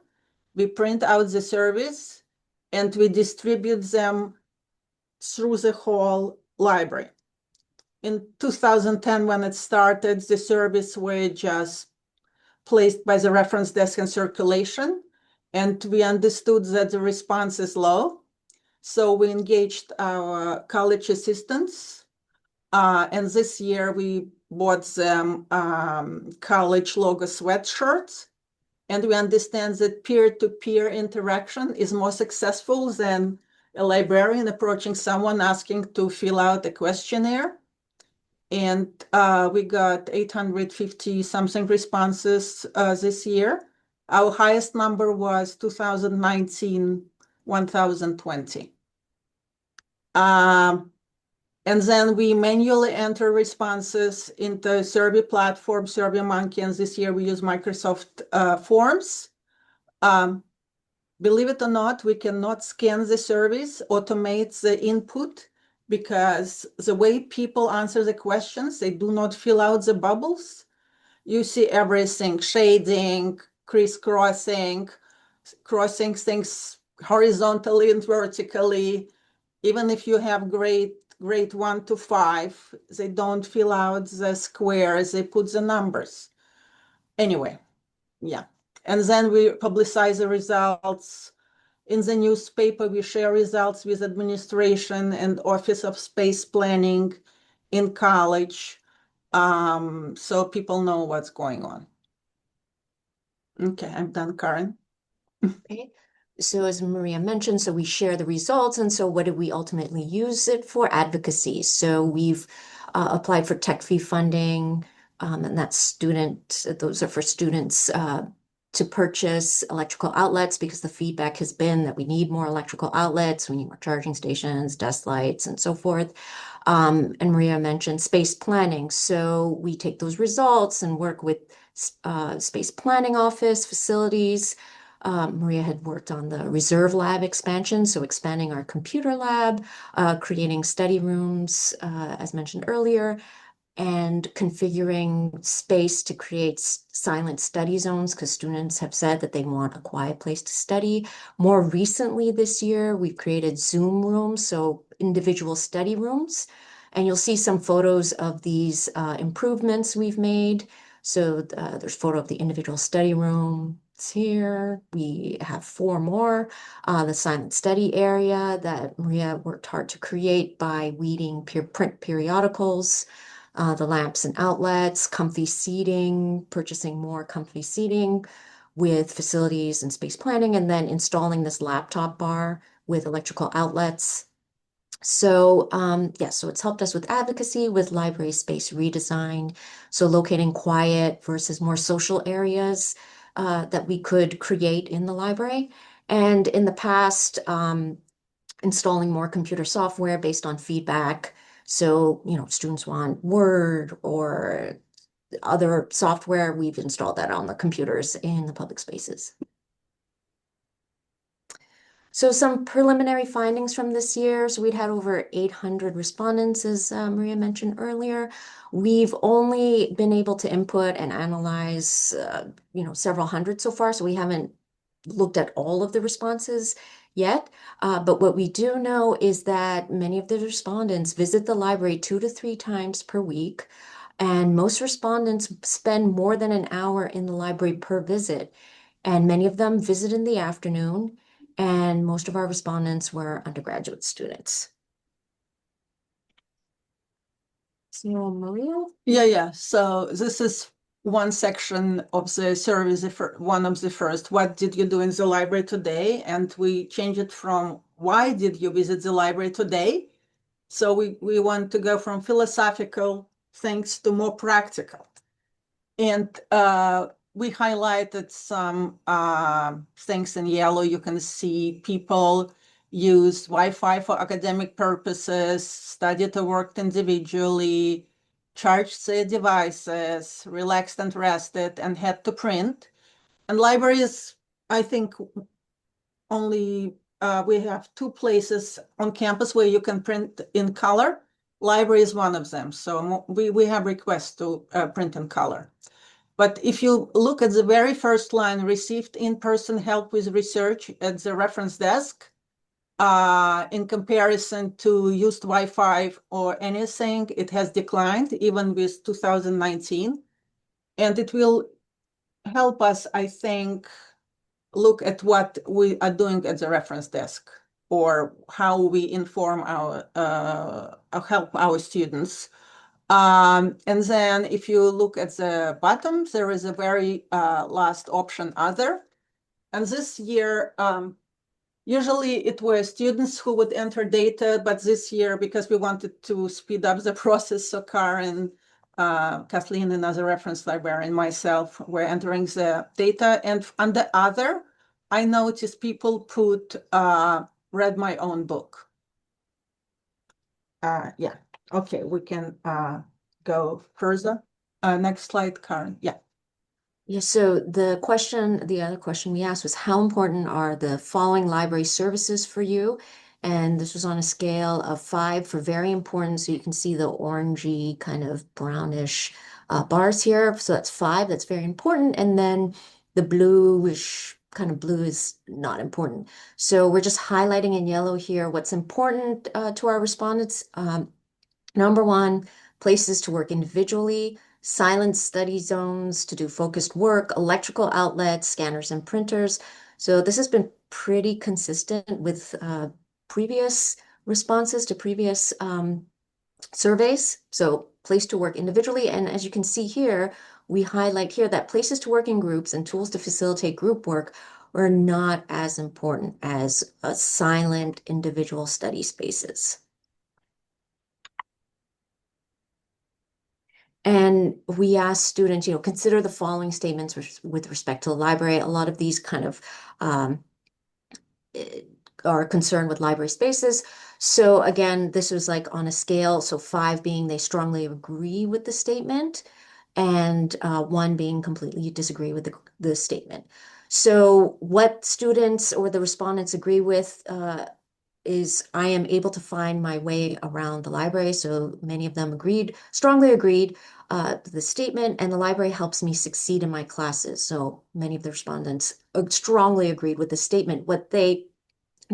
we print out the surveys and we distribute them through the whole library. In 2010, when it started, the surveys were just placed by the reference desk in circulation, and we understood that the response is low. So we engaged our college assistants, and this year we bought them college logo sweatshirts, and we understand that peer-to-peer interaction is more successful than a librarian approaching someone asking to fill out a questionnaire. And we got 850 something responses this year. Our highest number was 2019, 1020. And then we manually enter responses into survey platform, SurveyMonkey, and this year we use Microsoft Forms. Believe it or not, we cannot scan the surveys, automate the input, because the way people answer the questions, they do not fill out the bubbles. You see everything, shading, crisscrossing, crossing things horizontally and vertically. Even if you have grade 1 to 5, they don't fill out the squares, they put the numbers. Anyway, yeah. And then we publicize the results in the newspaper. We share results with administration and Office of Space Planning in college, so people know what's going on. Okay, I'm done, Karen. Okay. So as Maria mentioned, so we share the results. And so what did we ultimately use it for? Advocacy. So we've applied for tech fee funding, and those are for students to purchase electrical outlets, because the feedback has been that we need more electrical outlets, we need more charging stations, desk lights, and so forth. And Maria mentioned space planning. So we take those results and work with space planning office, facilities. Maria had worked on the reserve lab expansion, so expanding our computer lab, creating study rooms, as mentioned earlier, and configuring space to create silent study zones, because students have said that they want a quiet place to study. More recently this year, we've created Zoom rooms, so individual study rooms. And you'll see some photos of these improvements we've made. So there's a photo of the individual study room. It's here. We have 4 more. The silent study area that Maria worked hard to create by weeding print periodicals. The lamps and outlets, comfy seating, purchasing more comfy seating with facilities and space planning, and then installing this laptop bar with electrical outlets. So so it's helped us with advocacy, with library space redesign. So locating quiet versus more social areas that we could create in the library. And in the past, installing more computer software based on feedback. So, students want Word or other software, we've installed that on the computers in the public spaces. So some preliminary findings from this year. So we'd had over 800 respondents, as Maria mentioned earlier. We've only been able to input and analyze, several hundred so far. So we haven't looked at all of the responses yet. But what we do know is that many of the respondents visit the library 2 to 3 times per week. And most respondents spend more than an hour in the library per visit. And many of them visit in the afternoon. And most of our respondents were undergraduate students. So, Maria? Yeah. So this is one section of the survey, one of the first. What did you do in the library today? And we changed it from why did you visit the library today? So we want to go from philosophical things to more practical. And we highlighted some things in yellow. You can see people use Wi-Fi for academic purposes, studied or worked individually, charged their devices, relaxed and rested, and had to print. And libraries, I think, only we have two places on campus where you can print in color. Library is one of them. So we have requests to print in color. But if you look at the very first line, received in-person help with research at the reference desk, in comparison to used Wi-Fi or anything, it has declined even with 2019. And it will help us, I think, look at what we are doing at the reference desk or how we inform our help our students. And then if you look at the bottom, there is a very last option, other. And this year, usually it were students who would enter data, but this year, because we wanted to speed up the process, so Karen, Kathleen, another reference librarian, myself, were entering the data. And under other, I noticed people put read my own book. Yeah, okay, we can go further. Next slide, Karen. Yeah. Yeah, so the other question we asked was, how important are the following library services for you? And this was on a scale of 5 for very important. So you can see the orangey kind of brownish bars here. So that's 5, that's very important. And then the bluish kind of blue is not important. So we're just highlighting in yellow here what's important to our respondents. Number 1, places to work individually, silent study zones to do focused work, electrical outlets, scanners and printers. So this has been pretty consistent with previous responses to previous surveys. So place to work individually. And as you can see here, we highlight here that places to work in groups and tools to facilitate group work are not as important as silent individual study spaces. And we asked students, consider the following statements with respect to the library. A lot of these kind of are concerned with library spaces. So again, this was like on a scale, so 5 being they strongly agree with the statement, and 1 being completely disagree with the statement. So what students or the respondents agree with is I am able to find my way around the library. So many of them strongly agreed the statement, and the library helps me succeed in my classes. So many of the respondents strongly agreed with the statement. What they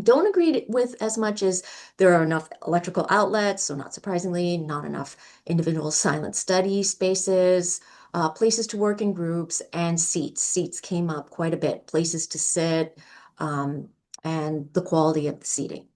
don't agree with as much as there are enough electrical outlets, so not surprisingly, not enough individual silent study spaces, places to work in groups, and seats. Seats came up quite a bit, places to sit, and the quality of the seating.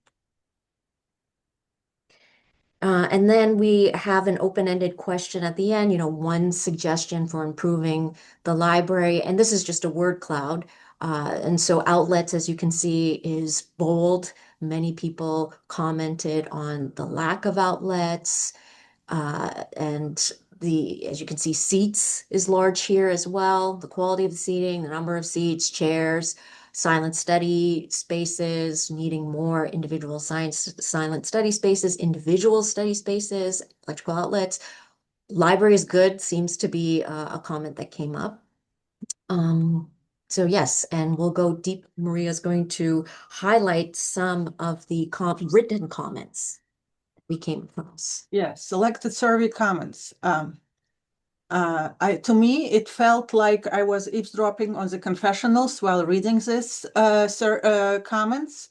And then we have an open-ended question at the end, 1 suggestion for improving the library. And this is just a word cloud. And so outlets, as you can see, is bold. Many people commented on the lack of outlets. And as you can see, seats is large here as well. The quality of the seating, the number of seats, chairs, silent study spaces, needing more individual silent study spaces, individual study spaces, electrical outlets. Library is good, seems to be a comment that came up. So yes, and we'll go deep. Maria's going to highlight some of the written comments we came across. Yes, selected survey comments. To me, it felt like I was eavesdropping on the confessionals while reading this comments.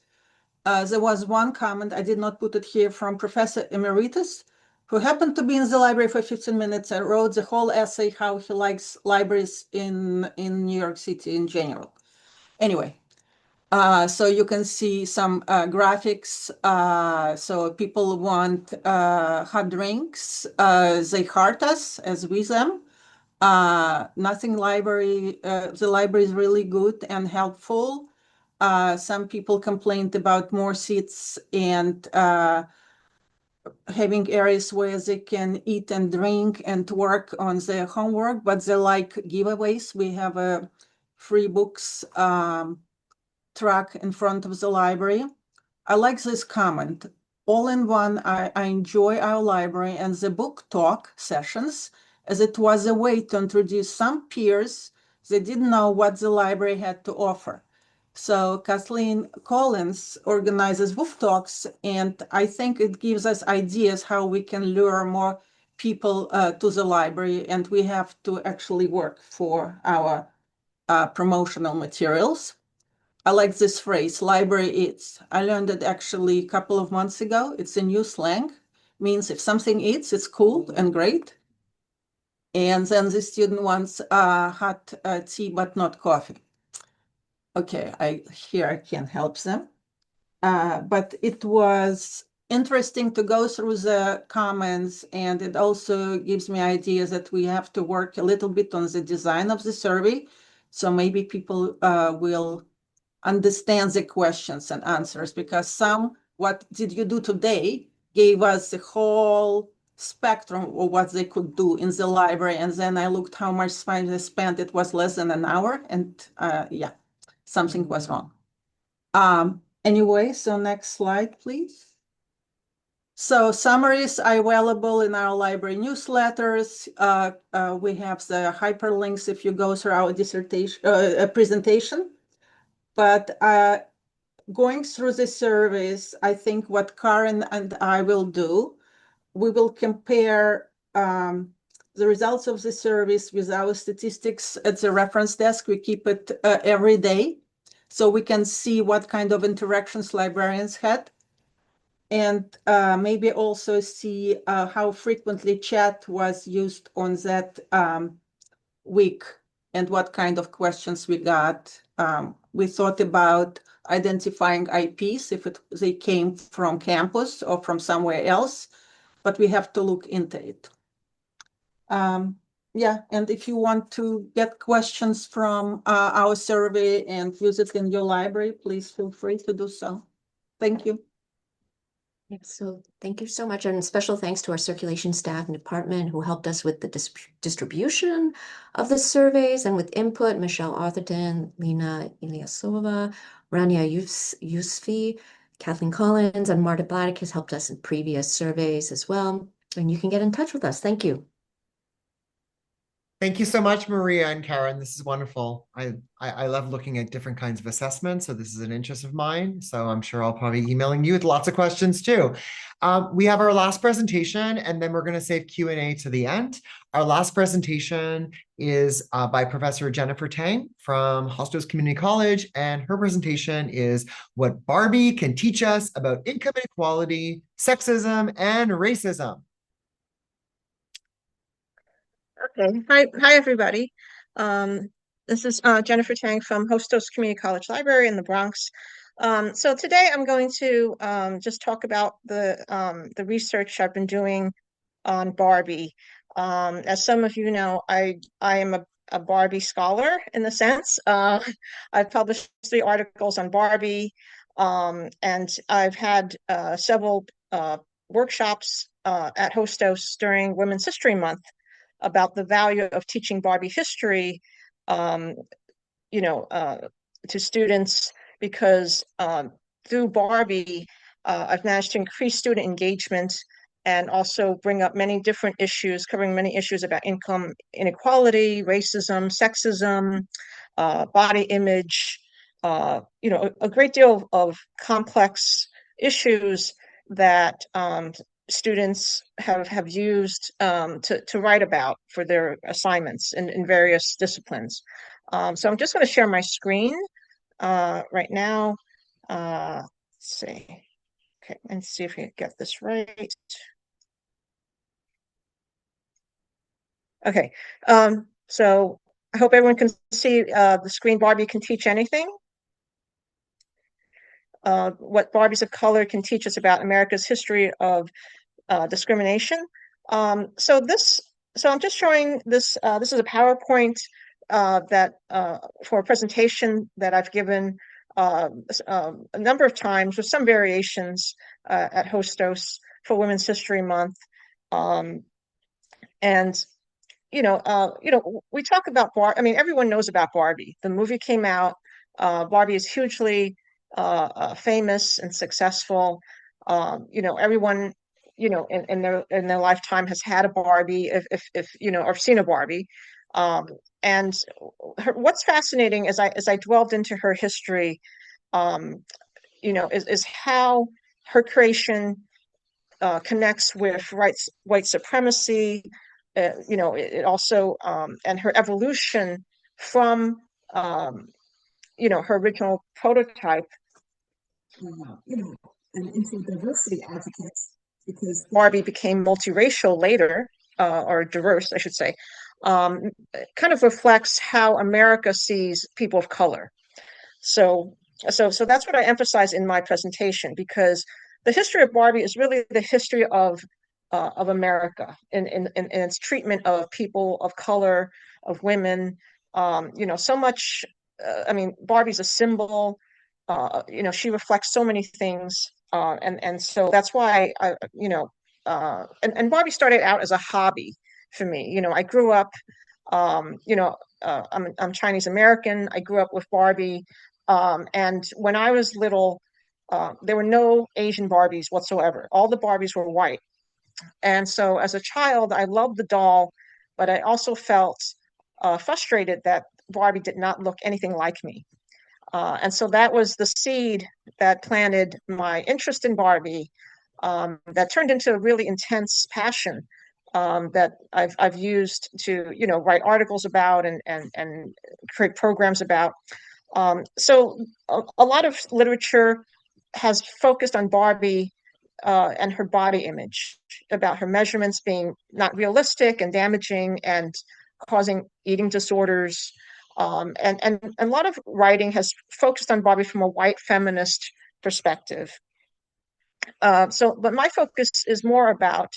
There was one comment, I did not put it here, from Professor Emeritus, who happened to be in the library for 15 minutes and wrote the whole essay how he likes libraries in New York City in general. Anyway, so you can see some graphics. So people want hot drinks. They heart us as with them. Nothing library. The library is really good and helpful. Some people complained about more seats and having areas where they can eat and drink and work on their homework, but they like giveaways. We have a free books track in front of the library. I like this comment. All in one, I enjoy our library and the book talk sessions, as it was a way to introduce some peers that didn't know what the library had to offer. So Kathleen Collins organizes WOOF Talks, and I think it gives us ideas how we can lure more people to the library, and we have to actually work for our promotional materials. I like this phrase, library eats. I learned it actually a couple of months ago. It's a new slang. Means if something eats, it's cool and great. And then the student wants hot tea, but not coffee. Okay, I can't help them. But it was interesting to go through the comments, and it also gives me ideas that we have to work a little bit on the design of the survey. So maybe people will understand the questions and answers, because what did you do today gave us the whole spectrum of what they could do in the library. And then I looked how much time they spent. It was less than an hour, and yeah, something was wrong. Anyway, so next slide, please. So summaries are available in our library newsletters. We have the hyperlinks if you go through our dissertation presentation. But going through the surveys, I think what Karen and I will do, we will compare the results of the surveys with our statistics at the reference desk. We keep it every day, so we can see what kind of interactions librarians had, and maybe also see how frequently chat was used on that week and what kind of questions we got. We thought about identifying IPs if they came from campus or from somewhere else, but we have to look into it. Yeah, and if you want to get questions from our survey and use it in your library, please feel free to do so. Thank you. Yeah, so thank you so much, and special thanks to our circulation staff and department who helped us with the distribution of the surveys and with input. Michelle Arthurton, Lena Ilyasova, Rania Yusfi, Kathleen Collins, and Marta Bladdock has helped us in previous surveys as well. And you can get in touch with us. Thank you. Thank you so much, Maria and Karen. This is wonderful. I love looking at different kinds of assessments, so this is an interest of mine. So I'm sure I'll probably be emailing you with lots of questions too. We have our last presentation, and then we're going to save Q&A to the end. Our last presentation is by Professor Jennifer Tang from Hostos Community College, and her presentation is What Barbie Can Teach Us About Income Inequality, Sexism, and Racism. Okay, hi everybody. This is Jennifer Tang from Hostos Community College Library in the Bronx. So today I'm going to just talk about the research I've been doing on Barbie. As some of you know, I am a Barbie scholar in the sense. I've published 3 articles on Barbie, and I've had several workshops at Hostos during Women's History Month about the value of teaching Barbie history, to students, because through Barbie, I've managed to increase student engagement and also bring up many different issues, covering many issues about income inequality, racism, sexism, body image, a great deal of complex issues that students have used to write about for their assignments in various disciplines. So I'm just going to share my screen right now. Let's see. Okay, and see if we get this right. Okay, so I hope everyone can see the screen. Barbie Can Teach Anything. What Barbies of Color Can Teach Us About America's History of Discrimination. So I'm just showing this. This is a PowerPoint that for a presentation that I've given a number of times with some variations at Hostos for Women's History Month. And we talk about Barbie. I mean, everyone knows about Barbie. The movie came out. Barbie is hugely famous and successful. Everyone, in their lifetime has had a Barbie, if or seen a Barbie. and what's fascinating as I delved into her history, is how her creation connects with white supremacy. It also and her evolution from her original prototype, and into diversity advocates, because Barbie became multiracial later, or diverse, I should say. Kind of reflects how America sees people of color. So that's what I emphasize in my presentation, because the history of Barbie is really the history of America in its treatment of people of color, of women. So much. Barbie's a symbol. She reflects so many things, and so that's why and Barbie started out as a hobby for me. I grew up. I'm Chinese American. I grew up with Barbie. And when I was little, there were no Asian Barbies whatsoever. All the Barbies were white. And so as a child, I loved the doll, but I also felt frustrated that Barbie did not look anything like me. And so that was the seed that planted my interest in Barbie, that turned into a really intense passion, that I've used to write articles about and create programs about. So a lot of literature has focused on Barbie and her body image, about her measurements being not realistic and damaging and causing eating disorders. And a lot of writing has focused on Barbie from a white feminist perspective. But my focus is more about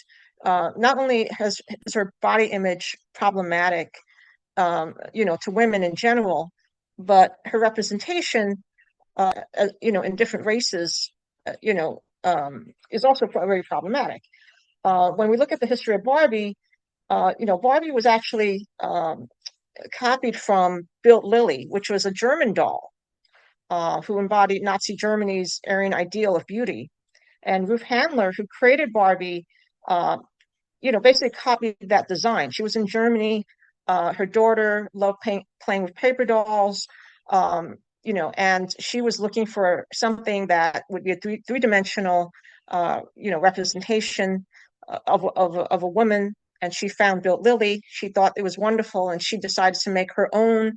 not only is her body image problematic, to women in general, but her representation, in different races, is also very problematic. When we look at the history of Barbie, Barbie was actually copied from Built Lily, which was a German doll who embodied Nazi Germany's Aryan ideal of beauty. And Ruth Handler, who created Barbie, basically copied that design. She was in Germany. Her daughter loved playing with paper dolls, and she was looking for something that would be a three-dimensional, representation of a woman. And she found Built Lily. She thought it was wonderful, and she decided to make her own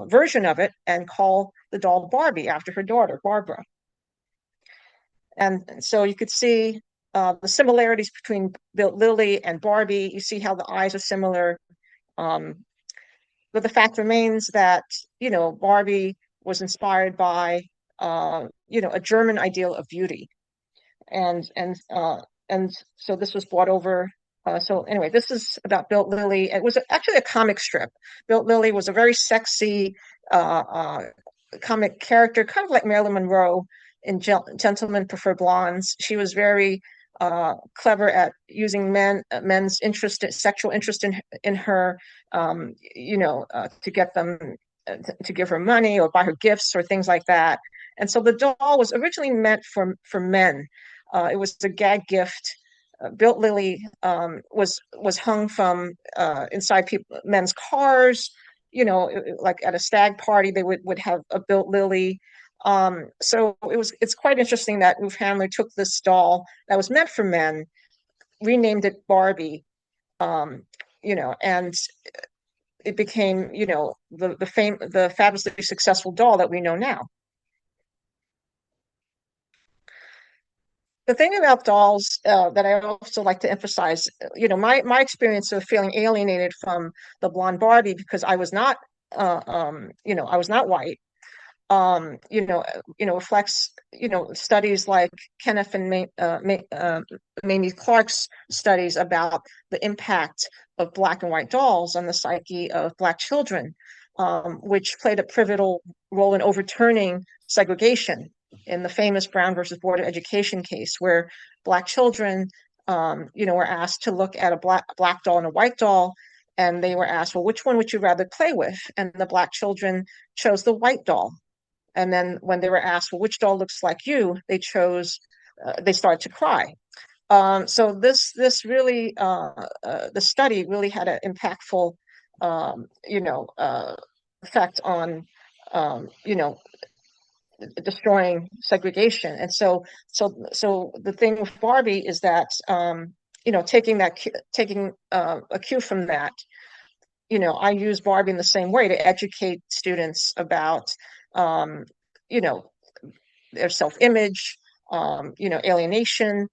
version of it and call the doll Barbie after her daughter, Barbara. And so you could see the similarities between Built Lily and Barbie. You see how the eyes are similar. But the fact remains that, Barbie was inspired by, a German ideal of beauty. And so this was brought over. So anyway, this is about Built Lily. It was actually a comic strip. Built Lily was a very sexy comic character, kind of like Marilyn Monroe in Gentlemen Prefer Blondes. She was very clever at using men's sexual interest in her, to get them to give her money or buy her gifts or things like that. And so the doll was originally meant for men. It was a gag gift. Built Lily was hung from inside men's cars. Like at a stag party, they would have a Built Lily. So it's quite interesting that Ruth Handler took this doll that was meant for men, renamed it Barbie, and it became, the fabulously successful doll that we know now. The thing about dolls that I also like to emphasize, my experience of feeling alienated from the blonde Barbie, because I was not, I was not white. Reflects, studies like Kenneth and Mamie Clark's studies about the impact of Black and white dolls on the psyche of Black children, which played a pivotal role in overturning segregation in the famous Brown versus Board of Education case, where Black children, were asked to look at a black doll and a white doll, and they were asked, well, which one would you rather play with? And the Black children chose the white doll. And then when they were asked, well, which doll looks like you? They started to cry. So this really, the study really had an impactful effect on, destroying segregation. And so the thing with Barbie is that, taking a cue from that, I use Barbie in the same way to educate students about, their self-image, alienation.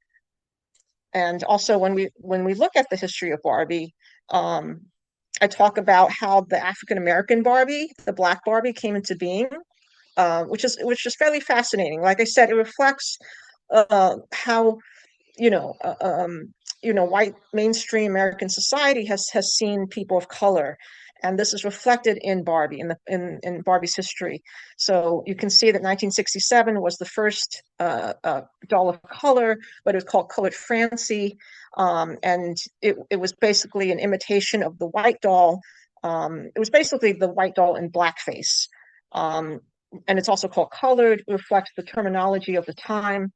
And also when we look at the history of Barbie, I talk about how the African American Barbie, the Black Barbie, came into being, which is fairly fascinating. Like I said, it reflects how white mainstream American society has seen people of color, and this is reflected in Barbie, in Barbie's history. So you can see that 1967 was the first doll of color, but it was called Colored Francie, and it was basically an imitation of the white doll. It was basically the white doll in blackface. And it's also called colored. It reflects the terminology of the time.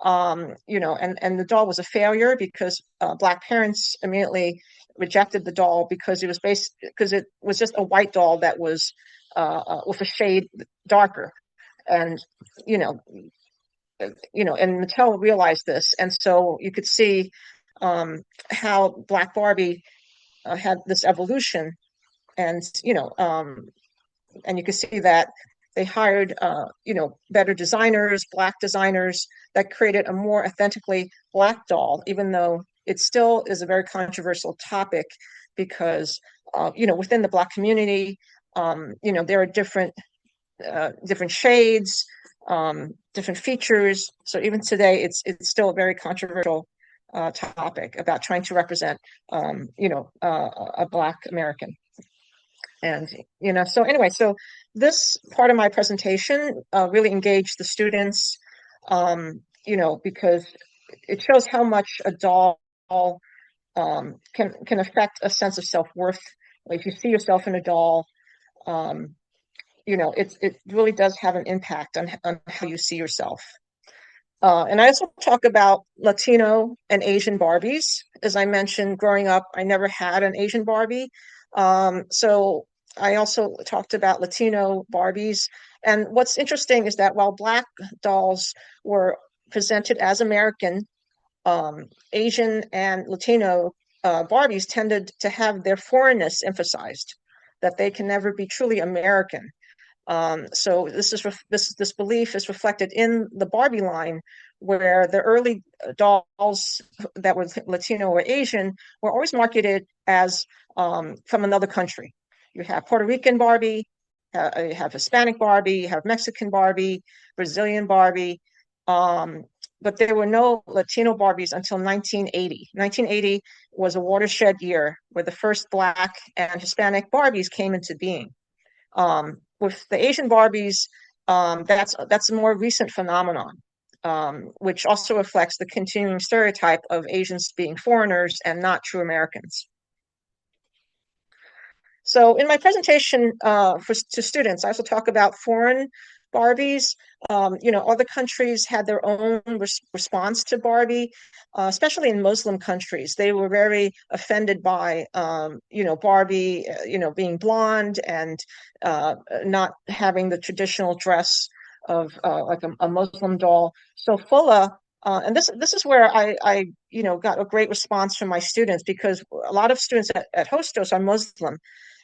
And the doll was a failure because Black parents immediately rejected the doll because it was just a white doll that was with a shade darker. And and Mattel realized this, and so you could see how Black Barbie had this evolution, and and you can see that they hired better designers, Black designers, that created a more authentically Black doll, even though it still is a very controversial topic because within the Black community, there are different shades, different features. So even today, it's still a very controversial topic about trying to represent a Black American. And so anyway, so this part of my presentation really engaged the students, because it shows how much a doll can affect a sense of self-worth. If you see yourself in a doll, it really does have an impact on how you see yourself. And I also talk about Latino and Asian Barbies. As I mentioned, growing up, I never had an Asian Barbie. So I also talked about Latino Barbies. And what's interesting is that while Black dolls were presented as American, Asian and Latino Barbies tended to have their foreignness emphasized, that they can never be truly American. So this belief is reflected in the Barbie line, where the early dolls that were Latino or Asian were always marketed as from another country. You have Puerto Rican Barbie, you have Hispanic Barbie, you have Mexican Barbie, Brazilian Barbie, but there were no Latino Barbies until 1980. 1980 was a watershed year where the first Black and Hispanic Barbies came into being. With the Asian Barbies, that's a more recent phenomenon, which also reflects the continuing stereotype of Asians being foreigners and not true Americans. So in my presentation to students, I also talk about foreign Barbies. Other countries had their own response to Barbie, especially in Muslim countries. They were very offended by, Barbie, being blonde and not having the traditional dress of like a Muslim doll. So Fulla, and this is where I got a great response from my students, because a lot of students at Hostos are Muslim.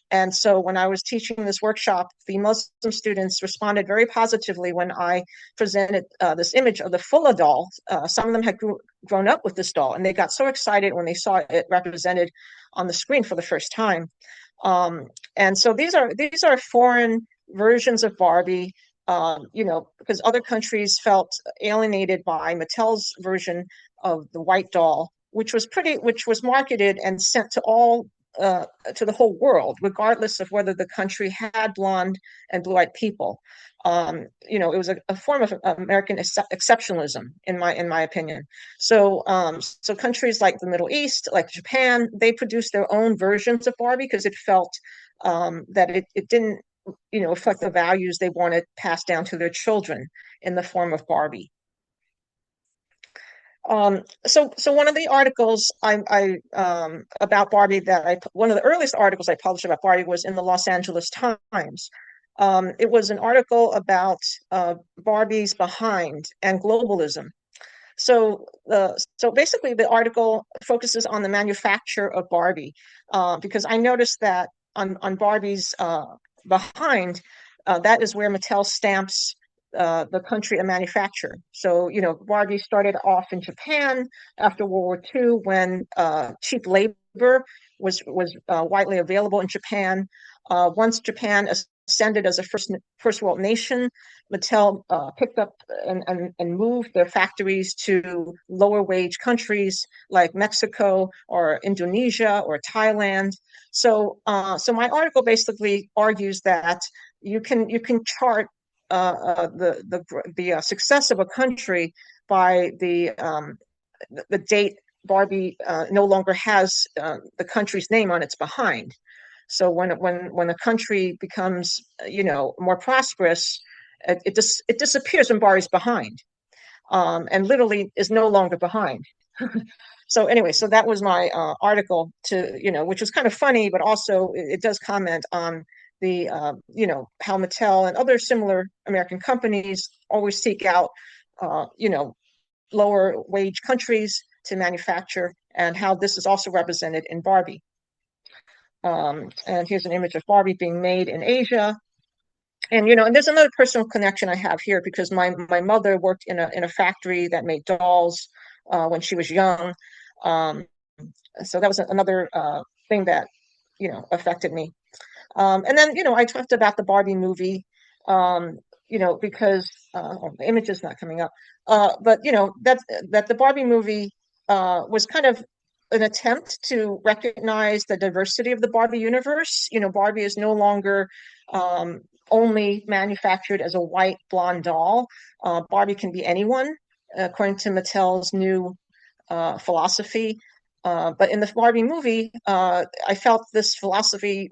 And so when I was teaching this workshop, the Muslim students responded very positively when I presented this image of the Fulla doll. Some of them had grown up with this doll, and they got so excited when they saw it represented on the screen for the first time. And so these are foreign versions of Barbie, because other countries felt alienated by Mattel's version of the white doll, which was marketed and sent to the whole world, regardless of whether the country had blonde and blue-eyed people. It was a form of American exceptionalism, in my opinion. So countries like the Middle East, like Japan, they produced their own versions of Barbie because it felt that it didn't, reflect the values they wanted passed down to their children in the form of Barbie. So one of the articles about Barbie one of the earliest articles I published about Barbie was in the Los Angeles Times. It was an article about Barbie's behind and globalism. So basically the article focuses on the manufacture of Barbie, because I noticed that on Barbie's behind, that is where Mattel stamps the country of manufacture. So, Barbie started off in Japan after World War II when cheap labor was widely available in Japan. Once Japan ascended as a first world nation, Mattel picked up and moved their factories to lower wage countries like Mexico or Indonesia or Thailand. So my article basically argues that you can chart the success of a country by the date Barbie no longer has the country's name on its behind. So when a country becomes more prosperous, it disappears when Barbie's behind, and literally is no longer behind. So anyway, so that was my article which was kind of funny, but also it does comment on the how Mattel and other similar American companies always seek out lower wage countries to manufacture, and how this is also represented in Barbie. And here's an image of Barbie being made in Asia. And and there's another personal connection I have here, because my mother worked in a factory that made dolls when she was young. So that was another thing that affected me. And then I talked about the Barbie movie, because the image is not coming up. But that the Barbie movie was kind of an attempt to recognize the diversity of the Barbie universe. Barbie is no longer only manufactured as a white blonde doll. Barbie can be anyone, according to Mattel's new philosophy. But in the Barbie movie, I felt this philosophy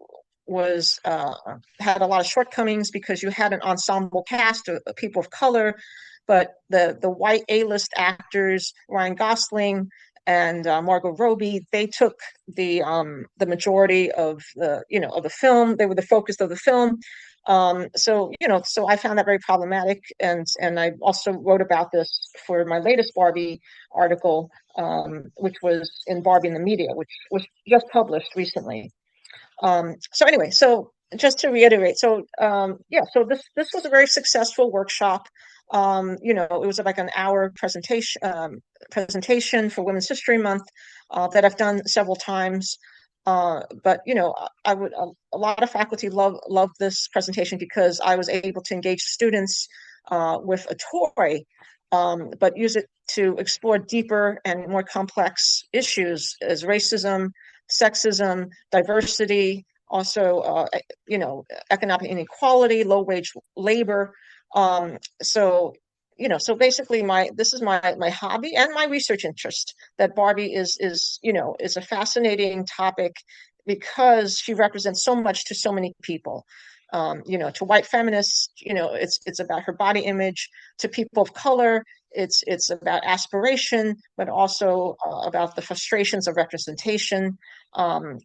was had a lot of shortcomings, because you had an ensemble cast of people of color, but the white A-list actors, Ryan Gosling and Margot Robbie, they took the majority of the film. They were the focus of the film. So I found that very problematic, and I also wrote about this for my latest Barbie article, which was in Barbie in the Media, which was just published recently. So anyway, so just to reiterate, so so this was a very successful workshop. It was like an hour presentation for Women's History Month that I've done several times. But a lot of faculty love this presentation, because I was able to engage students with a toy, but use it to explore deeper and more complex issues as racism, sexism, diversity, also economic inequality, low wage labor. So basically this is my hobby and my research interest, that Barbie is a fascinating topic, because she represents so much to so many people. To white feminists, it's about her body image. To people of color, it's about aspiration, but also about the frustrations of representation.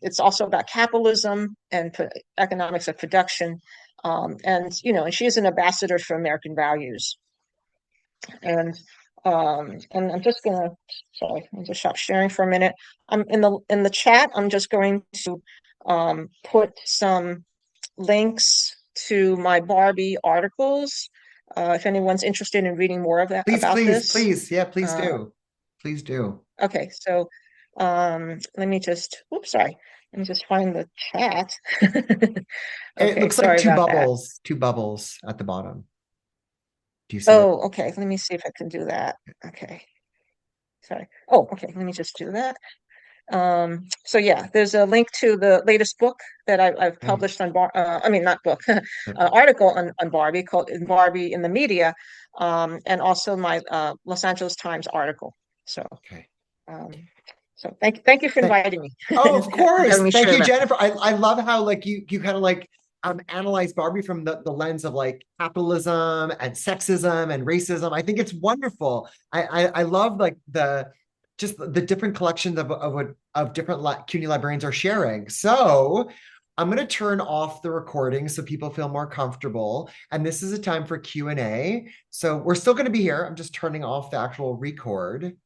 It's also about capitalism and economics of production. And she is an ambassador for American values. And I'm just gonna, sorry, I'll just stop sharing for a minute. I'm in the chat. I'm just going to put some links to my Barbie articles. If anyone's interested in reading more of that about this. Please, yeah, please do. Please do. Okay, so let me just, oops, sorry. Let me just find the chat. It Okay, looks sorry like about that. two bubbles at the bottom. Do you see Oh, okay. Let me see if I can do that. Okay. Sorry. Oh, okay. Let me just do that. So yeah, there's a link to the latest book that I've published on not book, article on Barbie, called Barbie in the Media, and also my Los Angeles Times article. So okay. So thank you for inviting me. Oh, of course. Having me Thank share you, that. Jennifer. I love how you kind of analyze Barbie from the lens of like capitalism and sexism and racism. I think it's wonderful. I love like just the different collections of different CUNY librarians are sharing. So I'm going to turn off the recording so people feel more comfortable. And this is a time for Q&A. So we're still going to be here. I'm just turning off the actual record.